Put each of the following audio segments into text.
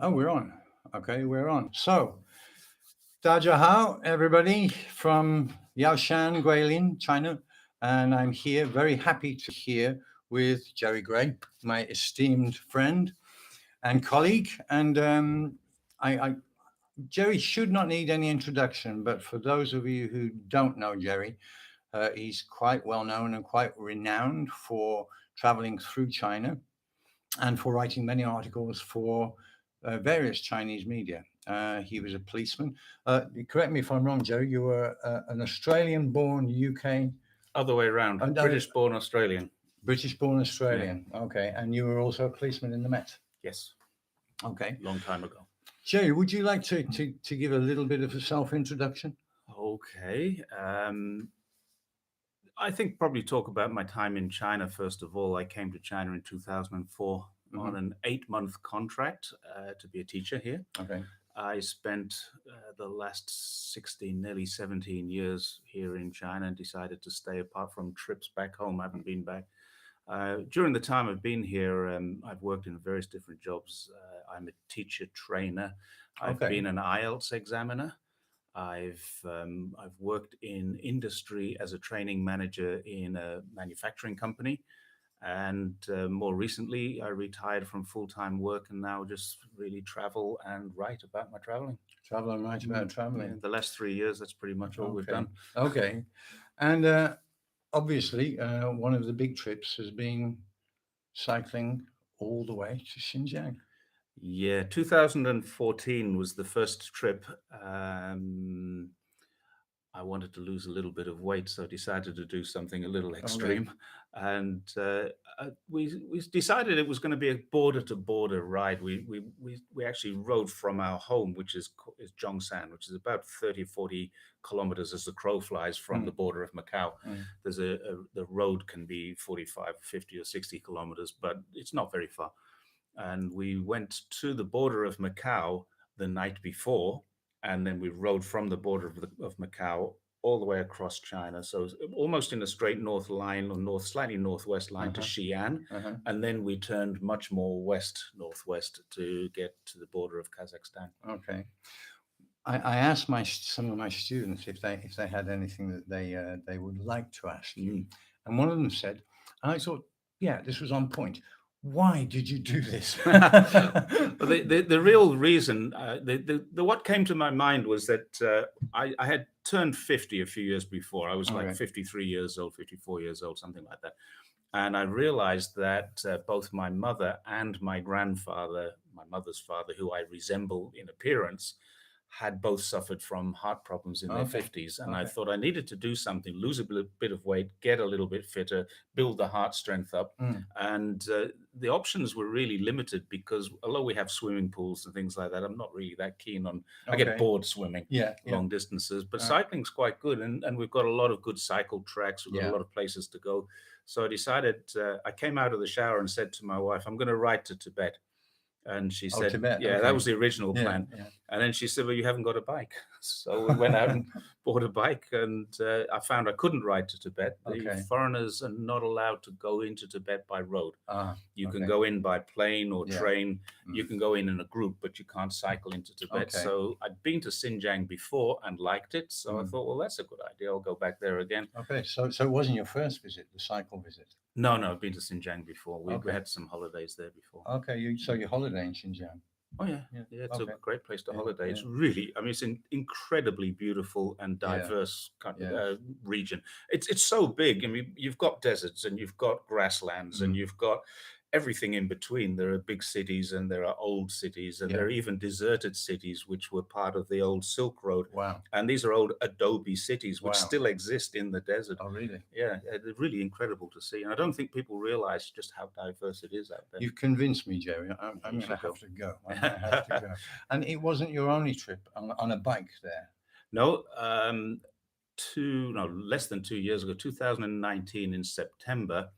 Oh, we're on. Okay, we're on. So, Dajahao, everybody from Yaoshan, Guilin, China. And I'm here, very happy to here with Jerry Gray, my esteemed friend and colleague. And I Jerry should not need any introduction, but for those of you who don't know Jerry, he's quite well known and quite renowned for traveling through China and for writing many articles for various Chinese media. He was a policeman. Correct me if I'm wrong, Jerry. You were an Australian-born UK, Other way around. British-born Australian. British-born Australian. Yeah. Okay, and you were also a policeman in the Met. Yes. Okay. Long time ago. Jerry, would you like to give a little bit of a self-introduction? Okay. I think probably talk about my time in China first of all. I came to China in 2004 on an 8-month contract to be a teacher here. Okay. I spent the last 16, nearly 17 years here in China and decided to stay apart from trips back home. I haven't been back. During the time I've been here, I've worked in various different jobs. I'm a teacher trainer. I've been an IELTS examiner. I've worked in industry as a training manager in a manufacturing company. And more recently, I retired from full-time work and now just really travel and write about my traveling. Travel and write about traveling. Yeah, the last 3 years, that's pretty much all we've done. Okay. And obviously, one of the big trips has been cycling all the way to Xinjiang. Yeah, 2014 was the first trip. I wanted to lose a little bit of weight, so I decided to do something a little extreme. Okay. And we decided it was going to be a border-to-border ride. We actually rode from our home, which is Zhongshan, which is about 30, 40 kilometers as the crow flies from the border of Macau. There's the road can be 45, 50 or 60 kilometers, but it's not very far. And we went to the border of Macau the night before, and then we rode from the border of Macau all the way across China. So almost in a straight north line or slightly northwest line to Xi'an. And then we turned much more northwest to get to the border of Kazakhstan. Okay. I asked some of my students if they had anything that they would like to ask you. And one of them said, and I thought, yeah, this was on point. Why did you do this? The real reason, what came to my mind was that I had turned 50 a few years before. I was like 53 years old, 54 years old, something like that. And I realized that both my mother and my grandfather, my mother's father, who I resemble in appearance, had both suffered from heart problems in their 50s. And I thought I needed to do something, lose a bit of weight, get a little bit fitter, build the heart strength up. And the options were really limited because although we have swimming pools and things like that, I'm not really that keen on, I get bored swimming long distances, but cycling's quite good. And we've got a lot of good cycle tracks. We've got a lot of places to go. So I decided, I came out of the shower and said to my wife, I'm going to ride to Tibet. And she said, Tibet, that was the original plan. And then she said, well, you haven't got a bike. So we went out and bought a bike, and I found I couldn't ride to Tibet. The foreigners are not allowed to go into Tibet by road. You can go in by plane or train. You can go in a group, but you can't cycle into Tibet. So I'd been to Xinjiang before and liked it. So I thought, well, that's a good idea. I'll go back there again. Okay, so it wasn't your first visit, the cycle visit? No, I've been to Xinjiang before. We had some holidays there before. Okay, so you holiday in Xinjiang? Oh, yeah. It's a great place to holiday. It's really, it's an incredibly beautiful and diverse kind of region. It's so big. I mean, you've got deserts and you've got grasslands and you've got everything in between. There are big cities and there are old cities and there are even deserted cities which were part of the old Silk Road. Wow. And these are old adobe cities which still exist in the desert. Oh, really? Yeah, they're really incredible to see. And I don't think people realize just how diverse it is out there. You've convinced me, Jerry. I'm going to have to go. I'm going to have to go. And it wasn't your only trip on a bike there? No, less than 2 years ago, 2019 in September,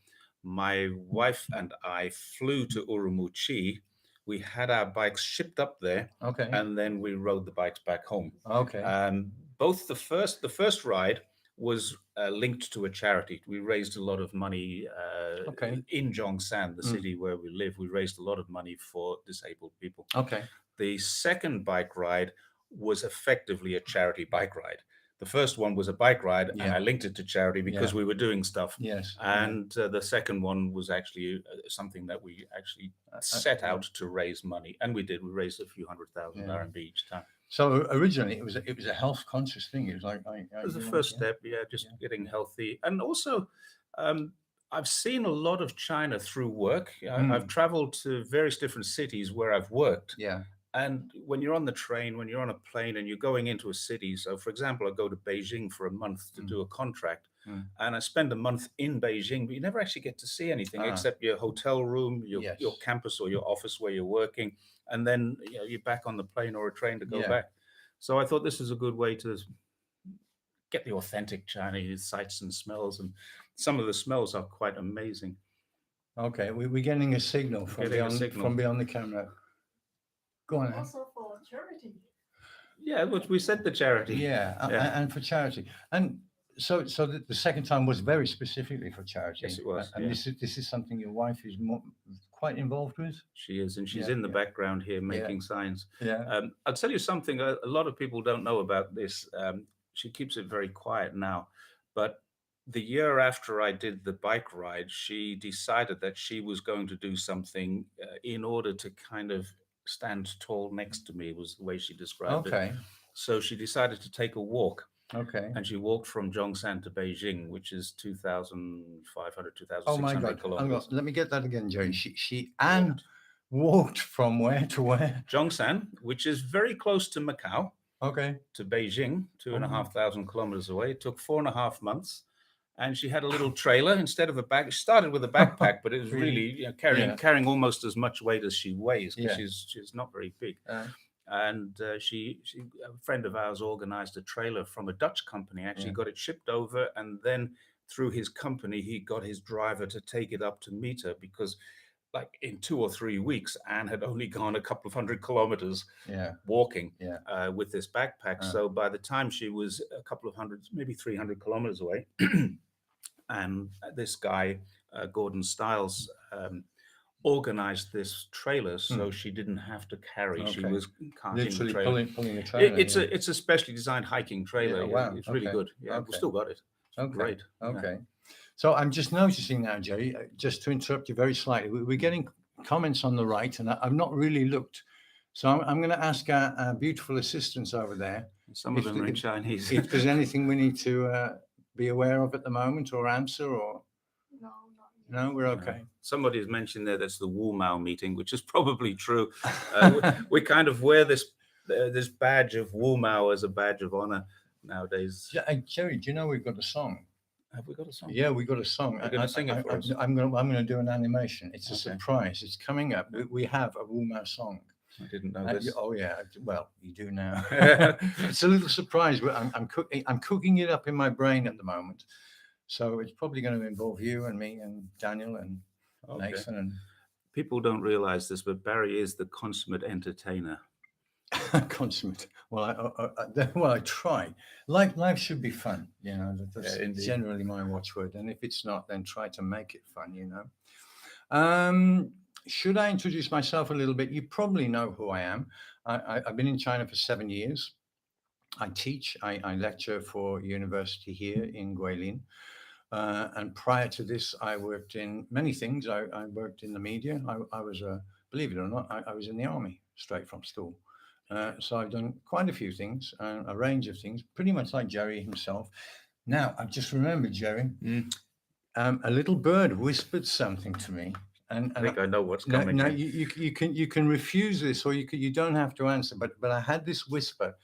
my wife and I flew to Urumqi. We had our bikes shipped up there, and then we rode the bikes back home. Both the first ride was linked to a charity. We raised a lot of money in Zhongshan, the city where we live. We raised a lot of money for disabled people. The second bike ride was effectively a charity bike ride. The first one was a bike ride, and I linked it to charity because we were doing stuff. Yes. And the second one was actually something that we actually set out to raise money, and we did. We raised a few $100,000 RMB each time. So originally, it was a health conscious thing. It was like it was the first step, just getting healthy, and also. I've seen a lot of China through work. I've traveled to various different cities where I've worked. Yeah. And when you're on the train, when you're on a plane and you're going into a city, so for example, I go to Beijing for a month to do a contract, and I spend a month in Beijing, but you never actually get to see anything except your hotel room, your campus or your office where you're working, and then you're back on the plane or a train to go back. So I thought this is a good way to get the authentic Chinese sights and smells, and some of the smells are quite amazing. Okay, we're getting a signal from beyond the camera. Go on. Also for charity. Yeah, but we said the charity. Yeah, and for charity. And so the second time was very specifically for charity. Yes, it was. And this is something your wife is quite involved with. She is, and she's in the background here making signs. Yeah. I'll tell you something. A lot of people don't know about this. She keeps it very quiet now, but the year after I did the bike ride, she decided that she was going to do something in order to kind of stand tall next to me, was the way she described it. So she decided to take a walk. Okay. And she walked from Zhongshan to Beijing, which is 2,500, 2,600 oh my God. kilometers. Let me get that again, Jerry. She walked from where to where? Zhongshan, which is very close to Macau. Okay. To Beijing, 2,500 kilometers away. It took 4.5 months. And she had a little trailer instead of a bag. She started with a backpack, but it was really carrying almost as much weight as she weighs, because she's not very big. And a friend of ours organized a trailer from a Dutch company, actually got it shipped over, and then through his company, he got his driver to take it up to meet her, because like in 2 or 3 weeks, Anne had only gone a couple of 100 kilometers walking with this backpack. So by the time she was a couple of 100, maybe 300 kilometers away, and this guy, Gordon Stiles, organized this trailer so she didn't have to carry. She was carting the trailer. Pulling the trailer. It's a specially designed hiking trailer. Wow. It's really good. We've still got it. Great. Okay. So I'm just noticing now, Jerry, just to interrupt you very slightly, we're getting comments on the right, and I've not really looked. So I'm going to ask our beautiful assistants over there. Some of them are in Chinese. If there's anything we need to be aware of at the moment, or answer, or no, we're okay. Somebody's mentioned there that's the Wu Mao meeting, which is probably true. We kind of wear this badge of Wu Mao as a badge of honor nowadays. Jerry, do you know we've got a song? Have we got a song? Yeah, we got a song. You're going to sing it for us? I'm going to do an animation. It's a surprise. It's coming up. We have a Wu Mao song. I didn't know this. Oh yeah, well you do now. It's a little surprise. I'm cooking it up in my brain at the moment, so it's probably going to involve you and me and Daniel and Nathan. And people don't realize this, but Barrie is the consummate entertainer. Consummate. Well, I try. Life should be fun, you know. That's generally my watchword. And if it's not, then try to make it fun, you know. Should I introduce myself a little bit? You probably know who I am. I've been in China for 7 years. I teach. I lecture for university here in Guilin. And prior to this, I worked in many things. I worked in the media. I was, believe it or not, I was in the army straight from school. So I've done quite a few things, a range of things, pretty much like Jerry himself. Now, I've just remembered, Jerry, a little bird whispered something to me. And I think I know what's coming. No, you can refuse this, or you don't have to answer. But I had this whisper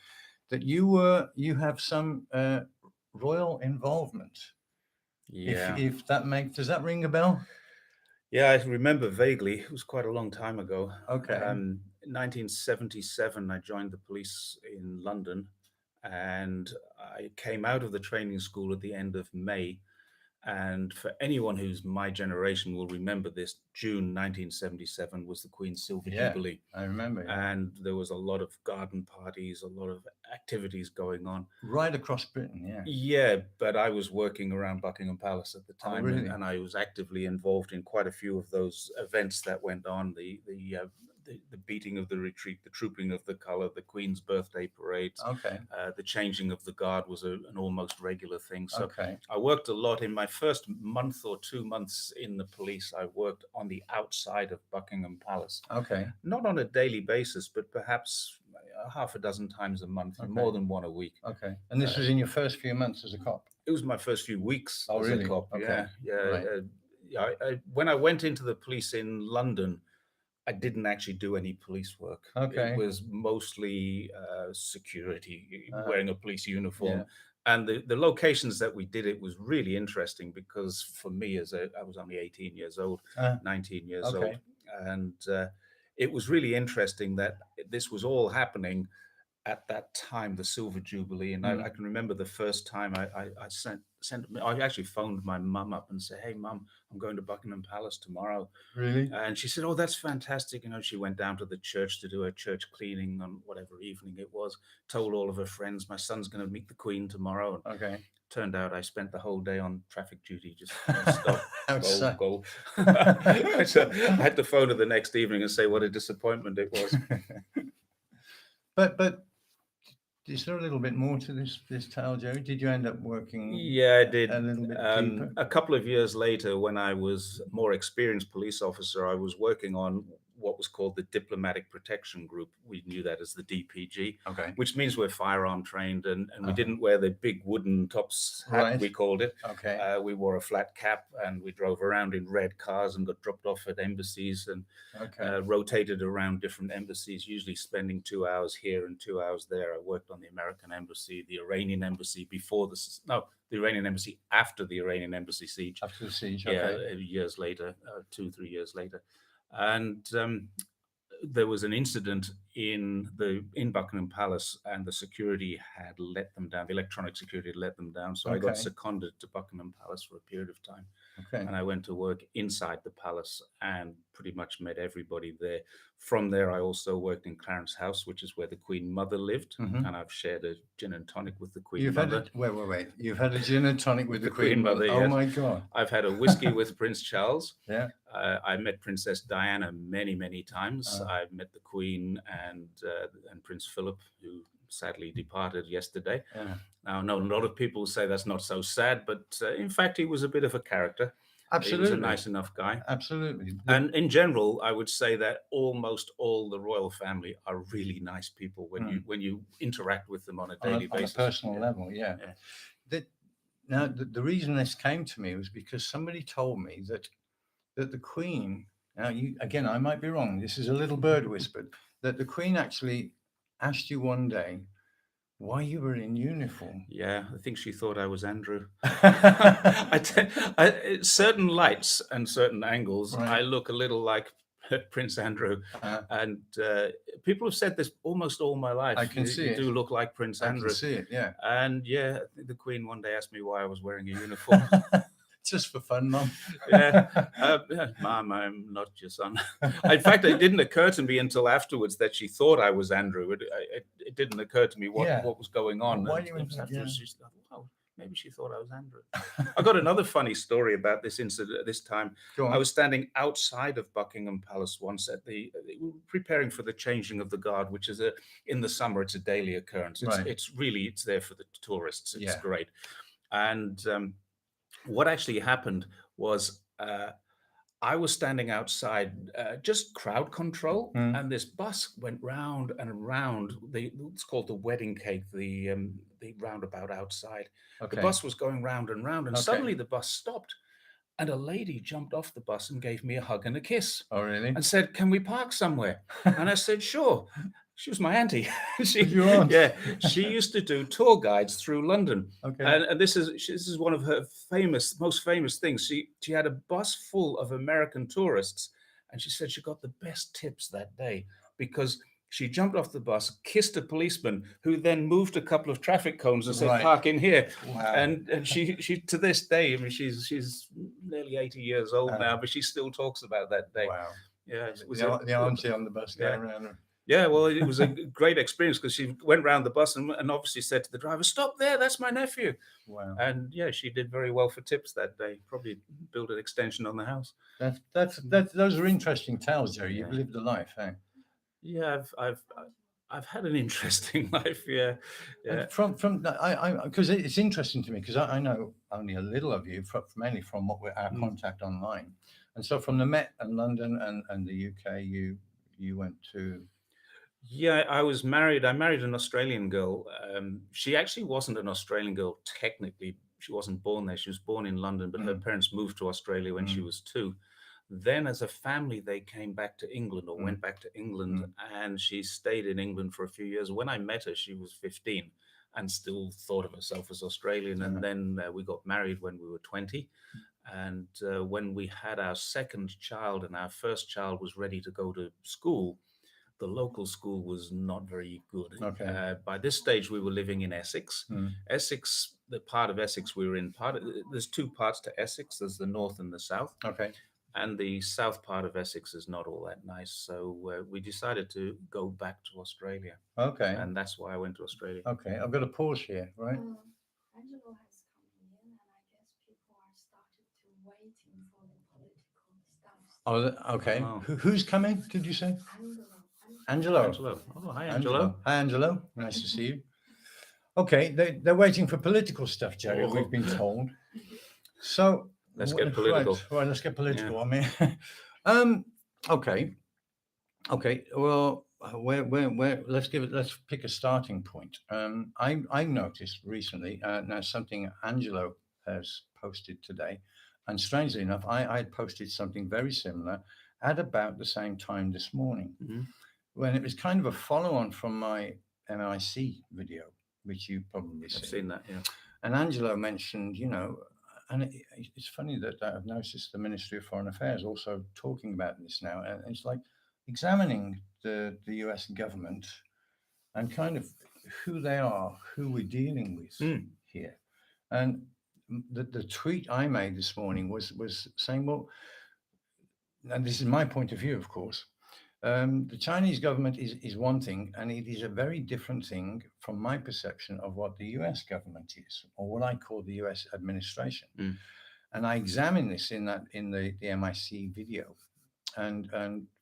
that you have some royal involvement. Yeah. If that does that ring a bell? Yeah, I remember vaguely. It was quite a long time ago. Okay. In 1977, I joined the police in London, and I came out of the training school at the end of May. And for anyone who's my generation will remember this, June 1977 was the Queen's Silver Jubilee. I remember. And there was a lot of garden parties, a lot of activities going on. Right across Britain, yeah. Yeah, but I was working around Buckingham Palace at the time, really? and I was actively involved in quite a few of those events that went on. The the beating of the retreat, the trooping of the color, the Queen's birthday parades. Okay. The changing of the guard was an almost regular thing. So Okay. I worked a lot. In my first month or 2 months in the police, I worked on the outside of Buckingham Palace. Okay. Not on a daily basis, but perhaps half a dozen times a month, more than one a week. Okay. And this was in your first few months as a cop? It was my first few weeks as really? a cop. Okay. Yeah. Right. When I went into the police in London, I didn't actually do any police work. Okay. It was mostly security, wearing a police uniform. Yeah. And the locations that we did it was really interesting because for me, I was only 18 years old, 19 years old. And it was really interesting that this was all happening at that time, the Silver Jubilee. And I can remember the first time I actually phoned my mum up and said, "Hey, Mum, I'm going to Buckingham Palace tomorrow." Really? And she said, "Oh, that's fantastic." She went down to the church to do a church cleaning on whatever evening it was, told all of her friends, "My son's going to meet the Queen tomorrow." Okay. Turned out I spent the whole day on traffic duty, just stop, go. So I had to phone her the next evening and say what a disappointment it was. But is there a little bit more to this tale, Joe? Did you end up working? Yeah, I did. A little bit deeper? A couple of years later, when I was a more experienced police officer, I was working on what was called the Diplomatic Protection Group. We knew that as the DPG, Okay. which means we're firearm trained, and we didn't wear the big wooden tops hat, we called it. Okay. We wore a flat cap, and we drove around in red cars and got dropped off at embassies and rotated around different embassies, usually spending 2 hours here and 2 hours there. I worked on the American embassy, the Iranian embassy the Iranian embassy after the Iranian embassy siege. After the siege, okay. Years later, 2-3 years later. And there was an incident in Buckingham Palace, and the security had let them down. The electronic security had let them down. So I got seconded to Buckingham Palace for a period of time. Okay. And I went to work inside the palace and pretty much met everybody there. From there, I also worked in Clarence House, which is where the Queen Mother lived. And I've shared a gin and tonic with the Queen Mother. Wait. You've had a gin and tonic with the Queen Mother? Yes. Oh, my God. I've had a whiskey with Prince Charles. Yeah. I met Princess Diana many, many times. I've met the Queen and Prince Philip, who sadly departed yesterday. Yeah. Now, I know a lot of people say that's not so sad, but in fact, he was a bit of a character. Absolutely. He was a nice enough guy. Absolutely. And in general, I would say that almost all the royal family are really nice people when you interact with them on a daily basis. On a personal level, yeah. Now, the reason this came to me was because somebody told me that the Queen, now again, I might be wrong, this is a little bird whispered, that the Queen actually asked you one day why you were in uniform. Yeah, I think she thought I was Andrew. Certain lights and certain angles, I look a little like Prince Andrew. And people have said this almost all my life. I can see it. You do look like Prince Andrew. I can see it, yeah. And yeah, the Queen one day asked me why I was wearing a uniform. Just for fun, Mum. Yeah. Mom, I'm not your son. In fact, it didn't occur to me until afterwards that she thought I was Andrew. It didn't occur to me what was going on. Why do you she thought, wow, maybe she thought I was Andrew. I got another funny story about this incident. This time, I was standing outside of Buckingham Palace once preparing for the changing of the guard, which is in the summer. It's a daily occurrence. It's there for the tourists. It's great. And what actually happened was I was standing outside, just crowd control, and this bus went round and round. It's called the wedding cake, the roundabout outside. The bus was going round and round, and suddenly the bus stopped, and a lady jumped off the bus and gave me a hug and a kiss. Oh, really? And said, "Can we park somewhere?" And I said, "Sure." She was my auntie. She used to do tour guides through London. And this is one of her most famous things. She had a bus full of American tourists, and she said she got the best tips that day because she jumped off the bus, kissed a policeman, who then moved a couple of traffic cones and said, "Park in here." Wow. And she to this day, I mean, she's nearly 80 years old now, but she still talks about that day. Wow. Yeah, it was the auntie on the bus going around her. Yeah, well, it was a great experience because she went round the bus and obviously said to the driver, "Stop there, that's my nephew." Wow. And yeah, she did very well for tips that day. Probably built an extension on the house. Those are interesting tales, Joe. You've lived a life, eh? Yeah, I've had an interesting life. Yeah, yeah. And from I because it's interesting to me because I know only a little of you, mainly from what we're our Mm. contact online, and so from the Met and London and the UK, you went to. Yeah, I was married. I married an Australian girl. She actually wasn't an Australian girl technically. She wasn't born there. She was born in London, but her Mm, parents moved to Australia when she mm, was 2. Then, as a family, they came back to England or mm, went back to England, mm, and she stayed in England for a few years. When I met her, she was 15 and still thought of herself as Australian. And yeah, then we got married when we were 20. And when we had our second child and our first child was ready to go to school, the local school was not very good. okay, By this stage, we were living in Essex. mm, Essex, the part of Essex we were in, there's 2 parts to Essex. There's the north and the south, okay, and the south part of Essex is not all that nice. So we decided to go back to Australia, okay, and that's why I went to Australia. okay. I've got a pause here, right? Angelo has come in, and I guess people are started to waiting for the political stuff. Oh, okay. Oh. Who's coming? Did you say? Angelo. Angelo. Angelo. Oh, hi, Angelo. Hi, Angelo. Nice to see you. Okay, they're waiting for political stuff, Jerry. Oh. We've been told. So Let's get political. Right, let's get political. Yeah. I mean, okay. Well, let's pick a starting point. I noticed recently now something Angelo has posted today, and strangely enough, I had posted something very similar at about the same time this morning, Mhm. when it was kind of a follow-on from my MIC video, which you probably I've seen that. Yeah. and Angelo mentioned, and it's funny that I've noticed the Ministry of Foreign Affairs also talking about this now, and it's like examining the US government and kind of who they are, who we're dealing with here. And the tweet I made this morning was saying, well, and this is my point of view, of course. The Chinese government is one thing, and it is a very different thing from my perception of what the US government is, or what I call the US administration. Mm. And I examine this in the MIC video, and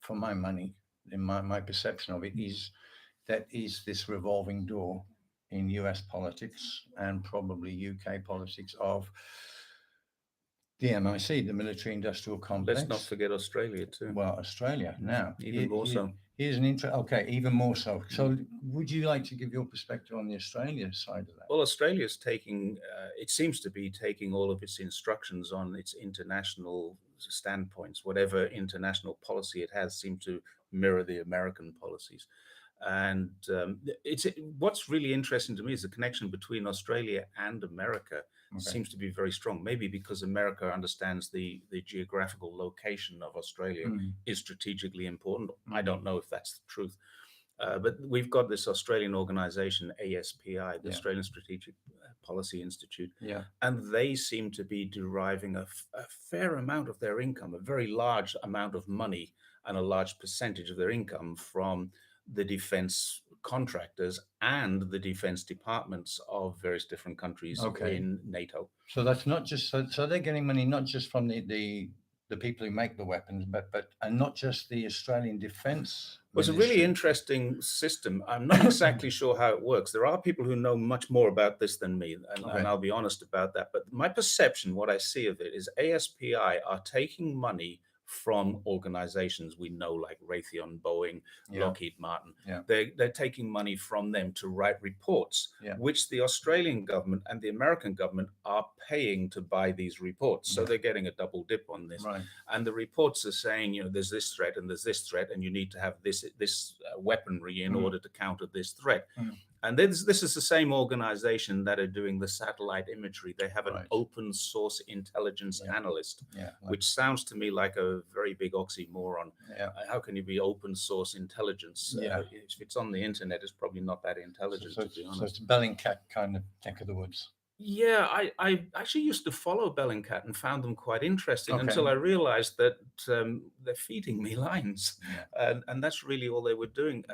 for my money, in my perception of it is this revolving door in US politics and probably UK politics of the MIC, the military industrial complex. Let's not forget Australia too. Well, Australia now. Even more so. Here's an intro. Okay, even more so. So, would you like to give your perspective on the Australia side of that? Well, Australia's taking, it seems to be taking all of its instructions on its international standpoints. Whatever international policy it has seems to mirror the American policies. And what's really interesting to me is the connection between Australia and America seems to be very strong. Maybe because America understands the geographical location of Australia is strategically important. I don't know if that's the truth. But we've got this Australian organization, ASPI, the Australian Strategic Policy Institute, and they seem to be deriving a fair amount of their income, a very large amount of money and a large percentage of their income from the defense contractors and the defense departments of various different countries in NATO. So that's not just, so they're getting money not just from the people who make the weapons, but and not just the Australian Defence. Well, it's a really interesting system. I'm not exactly sure how it works. There are people who know much more about this than me, and I'll be honest about that. But my perception, what I see of it, is ASPI are taking money from organizations we know, like Raytheon, Boeing, Lockheed Martin. They're taking money from them to write reports, which the Australian government and the American government are paying to buy these reports. So they're getting a double dip on this. And the reports are saying, there's this threat and there's this threat, and you need to have this weaponry in order to counter this threat. And this is the same organization that are doing the satellite imagery. They have an open source intelligence analyst, which sounds to me like a very big oxymoron. How can you be open source intelligence? If it's on the internet, it's probably not that intelligent, to be honest. So it's Bellingcat kind of neck of the woods. Yeah, I actually used to follow Bellingcat and found them quite interesting until I realized that they're feeding me lines. And that's really all they were doing.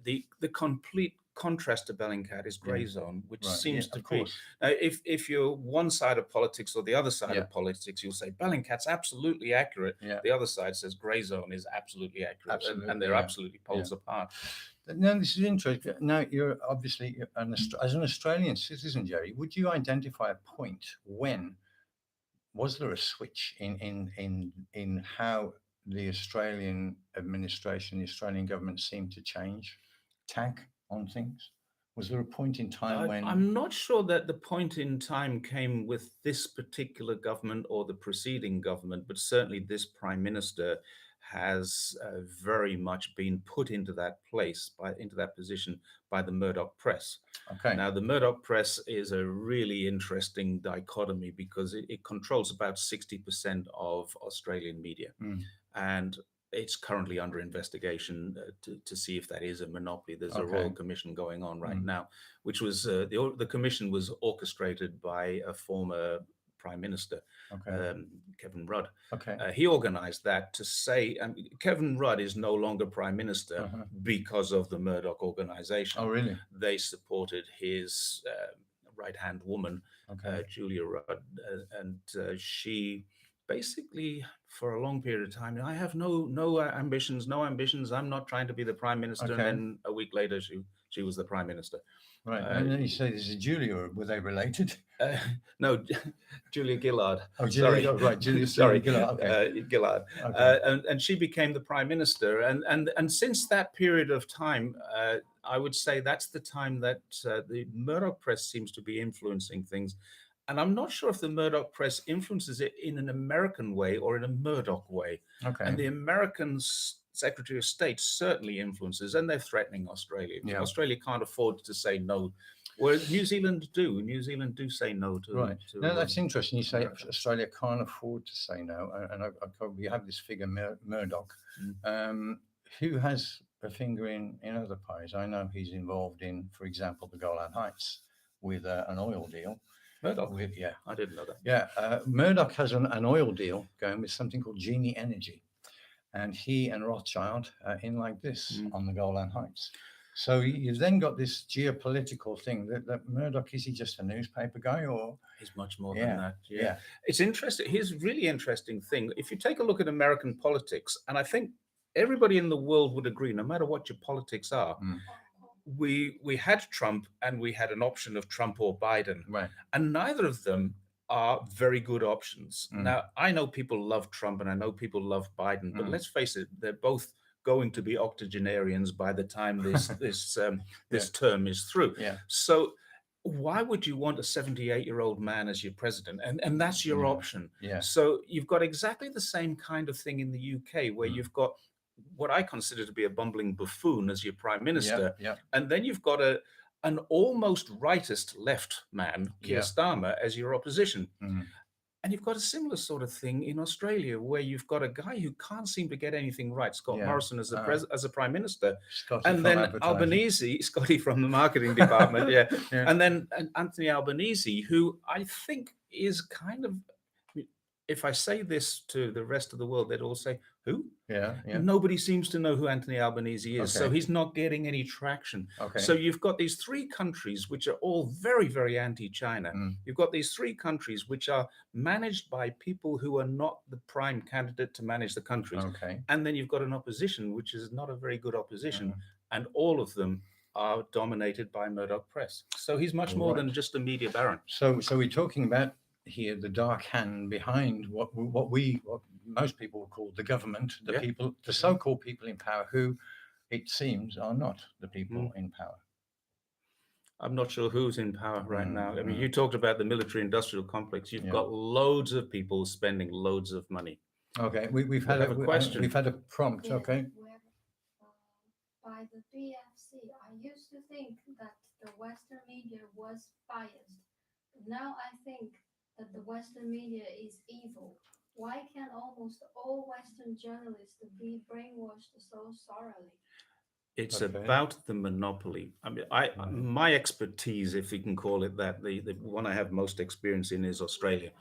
The complete contrast to Bellingcat is grey zone, which Right. seems to of be. course. If you're one side of politics or the other side Yeah. of politics, you'll say Bellingcat's absolutely accurate. Yeah. The other side says grey zone is absolutely accurate, Absolutely, and they're yeah. absolutely poles apart. Now, this is interesting. Now, you're obviously as an Australian citizen, Jerry. Would you identify a point when was there a switch in how the Australian administration, the Australian government seemed to change tack on things? Was there a point in time when I'm not sure that the point in time came with this particular government or the preceding government, but certainly this prime minister has very much been put into that place, into that position by the Murdoch press. Okay. Now, the Murdoch press is a really interesting dichotomy because it controls about 60% of Australian media. And it's currently under investigation to see if that is a monopoly. There's a royal commission going on right now, which was the commission was orchestrated by a former prime minister, Kevin Rudd. He organized that to say Kevin Rudd is no longer prime minister because of the Murdoch organization. Oh, really? They supported his right-hand woman, Julia Rudd, and she basically, for a long period of time, I have no ambitions. I'm not trying to be the prime minister. And then a week later, she was the prime minister. Right. And then you say this is Julia. Were they related? No, Julia Gillard. Oh, Julia, sorry, right. Julia, sorry, Gillard. Okay. Gillard. And she became the prime minister. And since that period of time, I would say that's the time that the Murdoch press seems to be influencing things. And I'm not sure if the Murdoch press influences it in an American way or in a Murdoch way. And the American Secretary of State certainly influences, and they're threatening Australia. Australia can't afford to say no, whereas New Zealand do. New Zealand do say no to. Right. No, that's interesting. You say America. Australia can't afford to say no, and we have this figure Murdoch, who has a finger in other pies. I know he's involved in, for example, the Golan Heights with an oil deal. Murdoch? I didn't know that. Yeah, Murdoch has an oil deal going with something called Genie Energy, and he and Rothschild are in like this on the Golan Heights. So you've then got this geopolitical thing that Murdoch, is he just a newspaper guy, or he's much more than that? Yeah, it's interesting. Here's a really interesting thing. If you take a look at American politics, and I think everybody in the world would agree, no matter what your politics are, we had Trump and we had an option of Trump or Biden, and neither of them are very good options. Now, I know people love Trump and I know people love Biden, but let's face it, they're both going to be octogenarians by the time this term is through. So why would you want a 78-year-old man as your president? And that's your option. So you've got exactly the same kind of thing in the UK, where you've got what I consider to be a bumbling buffoon as your prime minister. And then you've got an almost rightist left man, Keir Starmer, as your opposition. And you've got a similar sort of thing in Australia, where you've got a guy who can't seem to get anything right, Scott Morrison, as a prime minister, and then Albanese, Scotty from the marketing department, and then Anthony Albanese, who I think is kind of, if I say this to the rest of the world, they'd all say, who? Nobody seems to know who Anthony Albanese is. So he's not getting any traction. So you've got these three countries which are all very, very anti-China. You've got these three countries which are managed by people who are not the prime candidate to manage the countries. And then you've got an opposition which is not a very good opposition. And all of them are dominated by Murdoch press. So he's much more than just a media baron. So we're talking about here the dark hand behind what most people would call the government, the people, the so-called people in power, who it seems are not the people in power. I'm not sure who's in power right now. I mean, you talked about the military-industrial complex. You've got loads of people spending loads of money. We've had a question. We've had a prompt. By the VVeiss, I used to think that the Western media was biased, but now I think that the Western media is evil. Why can almost all Western journalists be brainwashed so thoroughly? It's about the monopoly. I mean, my expertise, if you can call it that, the one I have most experience in is Australia.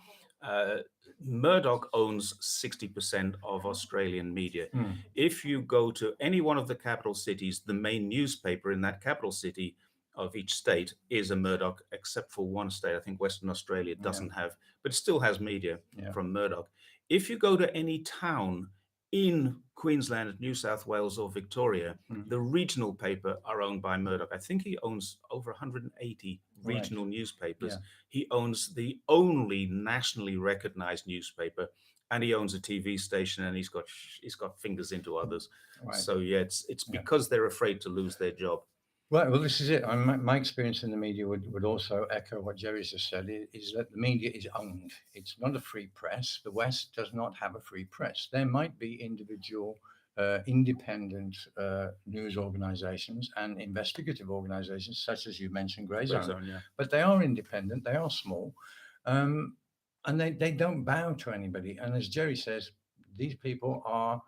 Murdoch owns 60% of Australian media. Mm. If you go to any one of the capital cities, the main newspaper in that capital city of each state is a Murdoch, except for one state. I think Western Australia doesn't have, but it still has media from Murdoch. If you go to any town in Queensland, New South Wales, or Victoria, the regional paper are owned by Murdoch. I think he owns over 180 regional newspapers. He owns the only nationally recognized newspaper, and he owns a TV station, and he's got fingers into others. Right. So it's because they're afraid to lose their job. Right. Well, this is it. My experience in the media would also echo what Jerry's just said, is that the media is owned. It's not a free press. The West does not have a free press. There might be individual, independent news organizations and investigative organizations, such as you mentioned, Grey Zone. But they are independent. They are small. And they don't bow to anybody. And as Jerry says, these people are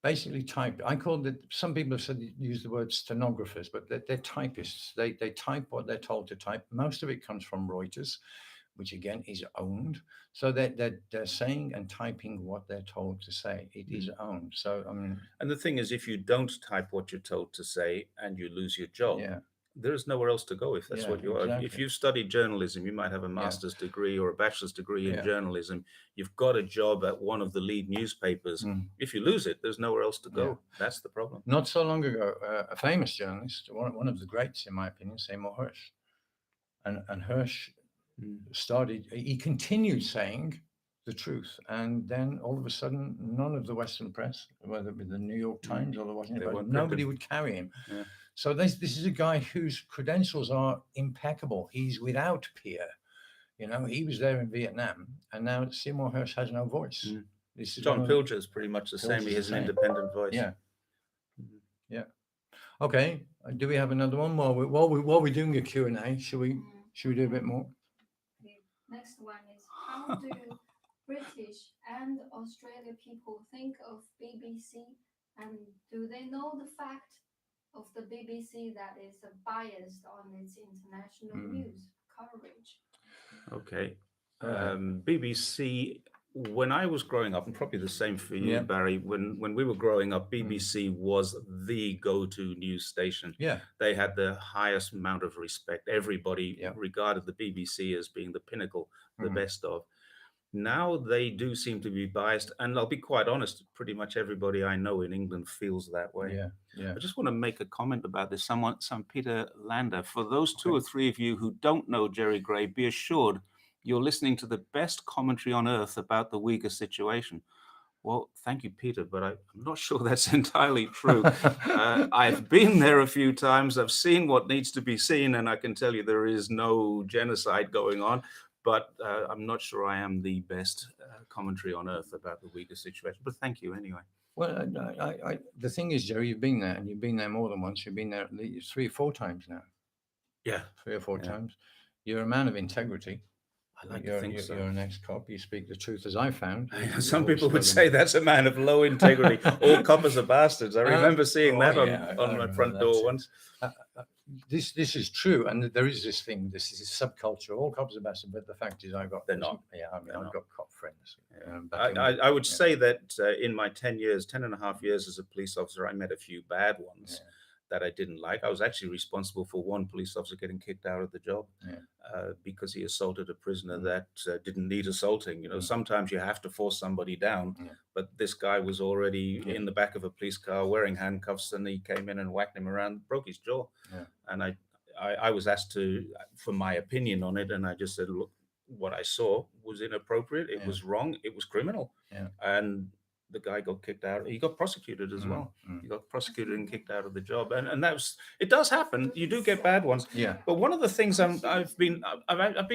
basically typed. I call it, some people have said, use the word stenographers, but they're typists. They type what they're told to type. Most of it comes from Reuters, which again is owned. So they're saying and typing what they're told to say. It is owned. So I mean, and the thing is, if you don't type what you're told to say and you lose your job, there's nowhere else to go if that's what you are. Exactly. If you've studied journalism, you might have a master's degree or a bachelor's degree in journalism. You've got a job at one of the lead newspapers. If you lose it, there's nowhere else to go. That's the problem. Not so long ago, a famous journalist, one of the greats, in my opinion, Seymour Hersh. And Hersh he continued saying the truth. And then all of a sudden, none of the Western press, whether it be the New York Times or the Washington Post, nobody would carry him. Yeah. So this is a guy whose credentials are impeccable. He's without peer. You know, he was there in Vietnam, and now Seymour Hersh has no voice. This is John Pilger is pretty much the same. He has an independent voice. Yeah. Yeah. Okay. Do we have another one while we're doing a Q&A? Should we do a bit more? The next one is, how do British and Australian people think of BBC, and do they know the fact of the BBC that is biased on its international news coverage? Okay. BBC, when I was growing up, and probably the same for you, Barry, when we were growing up, BBC was the go-to news station. Yeah. They had the highest amount of respect. Everybody regarded the BBC as being the pinnacle, the best of. Now they do seem to be biased, and I'll be quite honest, pretty much everybody I know in England feels that way. Yeah. I just want to make a comment about this. Some Peter Lander. For those two or three of you who don't know Jerry Gray, be assured you're listening to the best commentary on earth about the Uyghur situation. Well, thank you, Peter, but I'm not sure that's entirely true. I've been there a few times. I've seen what needs to be seen, and I can tell you there is no genocide going on. But I'm not sure I am the best commentary on earth about the Uyghur situation. But thank you anyway. Well, the thing is, Jerry, you've been there, and you've been there more than once. You've been there at least 3 or 4 times now. Yeah. 3 or 4 times. You're a man of integrity. I like to think so. You're an ex-cop. You speak the truth, as I found. Some people would say that's a man of low integrity. All coppers are bastards. I remember seeing that on my front door once. This is true, and there is this thing. This is a subculture. All cops are bastards, but the fact is, they're not. Yeah, I mean, I've got cop friends. I would say that in my 10 and a half years as a police officer, I met a few bad ones that I didn't like. I was actually responsible for one police officer getting kicked out of the job because he assaulted a prisoner that didn't need assaulting. You know, sometimes you have to force somebody down, but this guy was already in the back of a police car wearing handcuffs, and he came in and whacked him around, broke his jaw. And I was asked for my opinion on it, and I just said, look, what I saw was inappropriate. It was wrong. It was criminal. And the guy got kicked out. He got prosecuted as well. He got prosecuted and kicked out of the job. And it does happen. You do get bad ones. Yeah. But one of the things I've been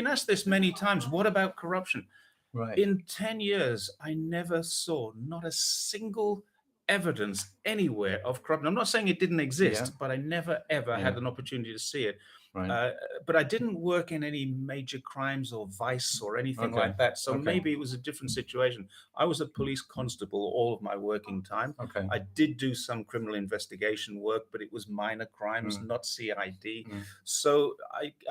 asked this many times, what about corruption? Right. In 10 years, I never saw not a single evidence anywhere of corruption. I'm not saying it didn't exist, Yeah. but I never ever had Yeah. an opportunity to see it. Right. But I didn't work in any major crimes or vice or anything Okay. like that. So Okay. maybe it was a different situation. I was a police constable all of my working time. Okay. I did do some criminal investigation work, but it was minor crimes, Mm. not CID. Mm. So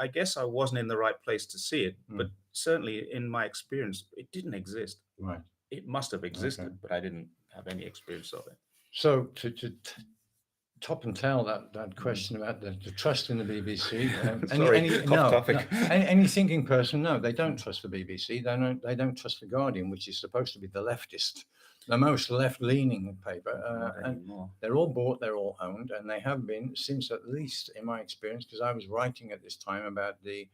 I guess I wasn't in the right place to see it. Mm. But certainly in my experience, it didn't exist. Right. It must have existed, Okay. but I didn't have any experience of it. So to top and tail that question about the trust in the BBC. Sorry, topic. Any thinking person, no, they don't trust the BBC. They don't trust the Guardian, which is supposed to be the leftist, the most left-leaning paper. And they're all bought, they're all owned, and they have been since, at least in my experience, because I was writing at this time about the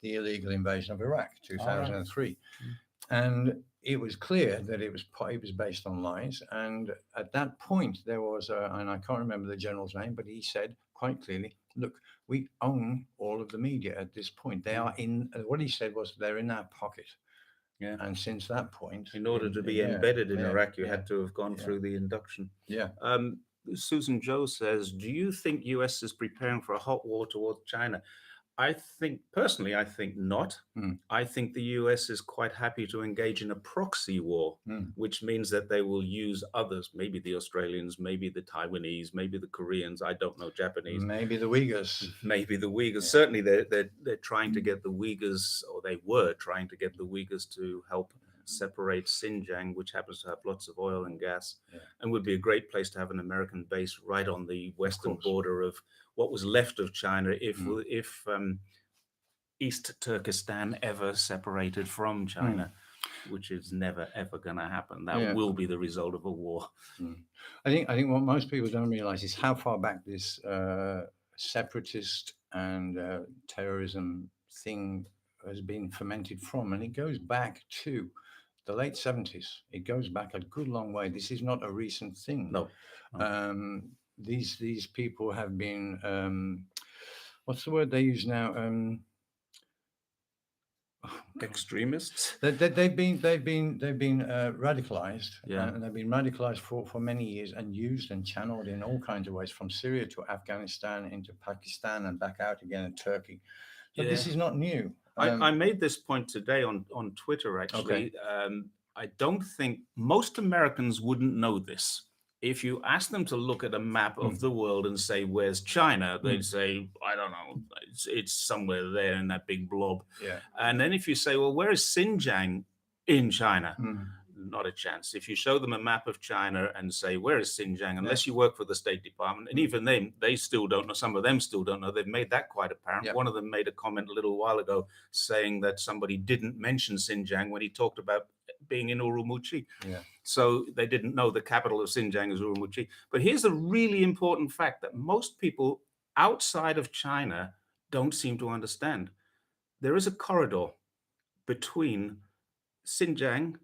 illegal invasion of Iraq, 2003. Right. And it was clear that it was based on lies. And at that point, there was and I can't remember the general's name, but he said quite clearly, look, we own all of the media at this point. They are in, what he said was, they're in our pocket. Yeah. And since that point, in order to be embedded in Iraq, you had to have gone through the induction. Yeah. Susan Joe says, do you think US is preparing for a hot war towards China? I think not. I think the US is quite happy to engage in a proxy war, which means that they will use others, maybe the Australians, maybe the Taiwanese, maybe the Koreans, I don't know, Japanese. Maybe the Uyghurs. Maybe the Uyghurs. Yeah. Certainly they're trying to get the Uyghurs, or they were trying to get the Uyghurs to help separate Xinjiang, which happens to have lots of oil and gas, and would be a great place to have an American base right on the western border of what was left of China if East Turkestan ever separated from China, which is never ever going to happen. That will be the result of a war. I think what most people don't realize is how far back this separatist and terrorism thing has been fermented from, and it goes back to the late 70s. It goes back a good long way. This is not a recent thing. No. These people have been what's the word they use now? Extremists. They've been radicalized, and they've been radicalized for many years and used and channeled in all kinds of ways, from Syria to Afghanistan into Pakistan and back out again in Turkey. So this is not new. I made this point today on Twitter, actually. Okay. I don't think most Americans wouldn't know this. If you ask them to look at a map of the world and say, where's China? They'd say, I don't know, it's somewhere there in that big blob. Yeah. And then if you say, well, where is Xinjiang in China? Not a chance. If you show them a map of China and say, where is Xinjiang? Unless you work for the State Department, and even they still don't know. Some of them still don't know. They've made that quite apparent. Yeah. One of them made a comment a little while ago saying that somebody didn't mention Xinjiang when he talked about being in Urumqi. Yeah. So they didn't know the capital of Xinjiang is Urumqi. But here's a really important fact that most people outside of China don't seem to understand. There is a corridor between Xinjiang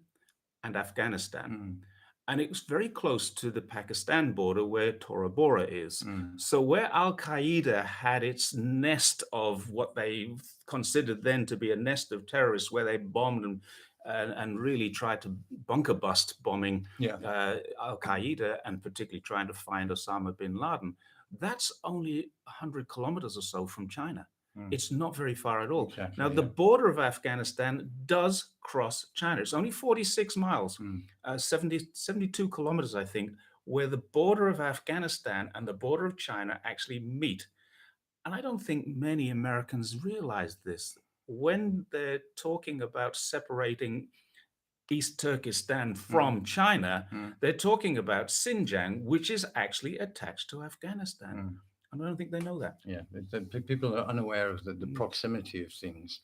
and Afghanistan. And it was very close to the Pakistan border where Tora Bora is. So where Al-Qaeda had its nest of what they considered then to be a nest of terrorists, where they bombed and really tried to bunker bust bombing Al-Qaeda, and particularly trying to find Osama bin Laden, that's only 100 kilometers or so from China. It's not very far at all. Exactly, now, the border of Afghanistan does cross China. It's only 46 miles, 72 kilometers, I think, where the border of Afghanistan and the border of China actually meet. And I don't think many Americans realize this. When they're talking about separating East Turkestan from China, they're talking about Xinjiang, which is actually attached to Afghanistan. And I don't think they know that. Yeah, people are unaware of the proximity of things.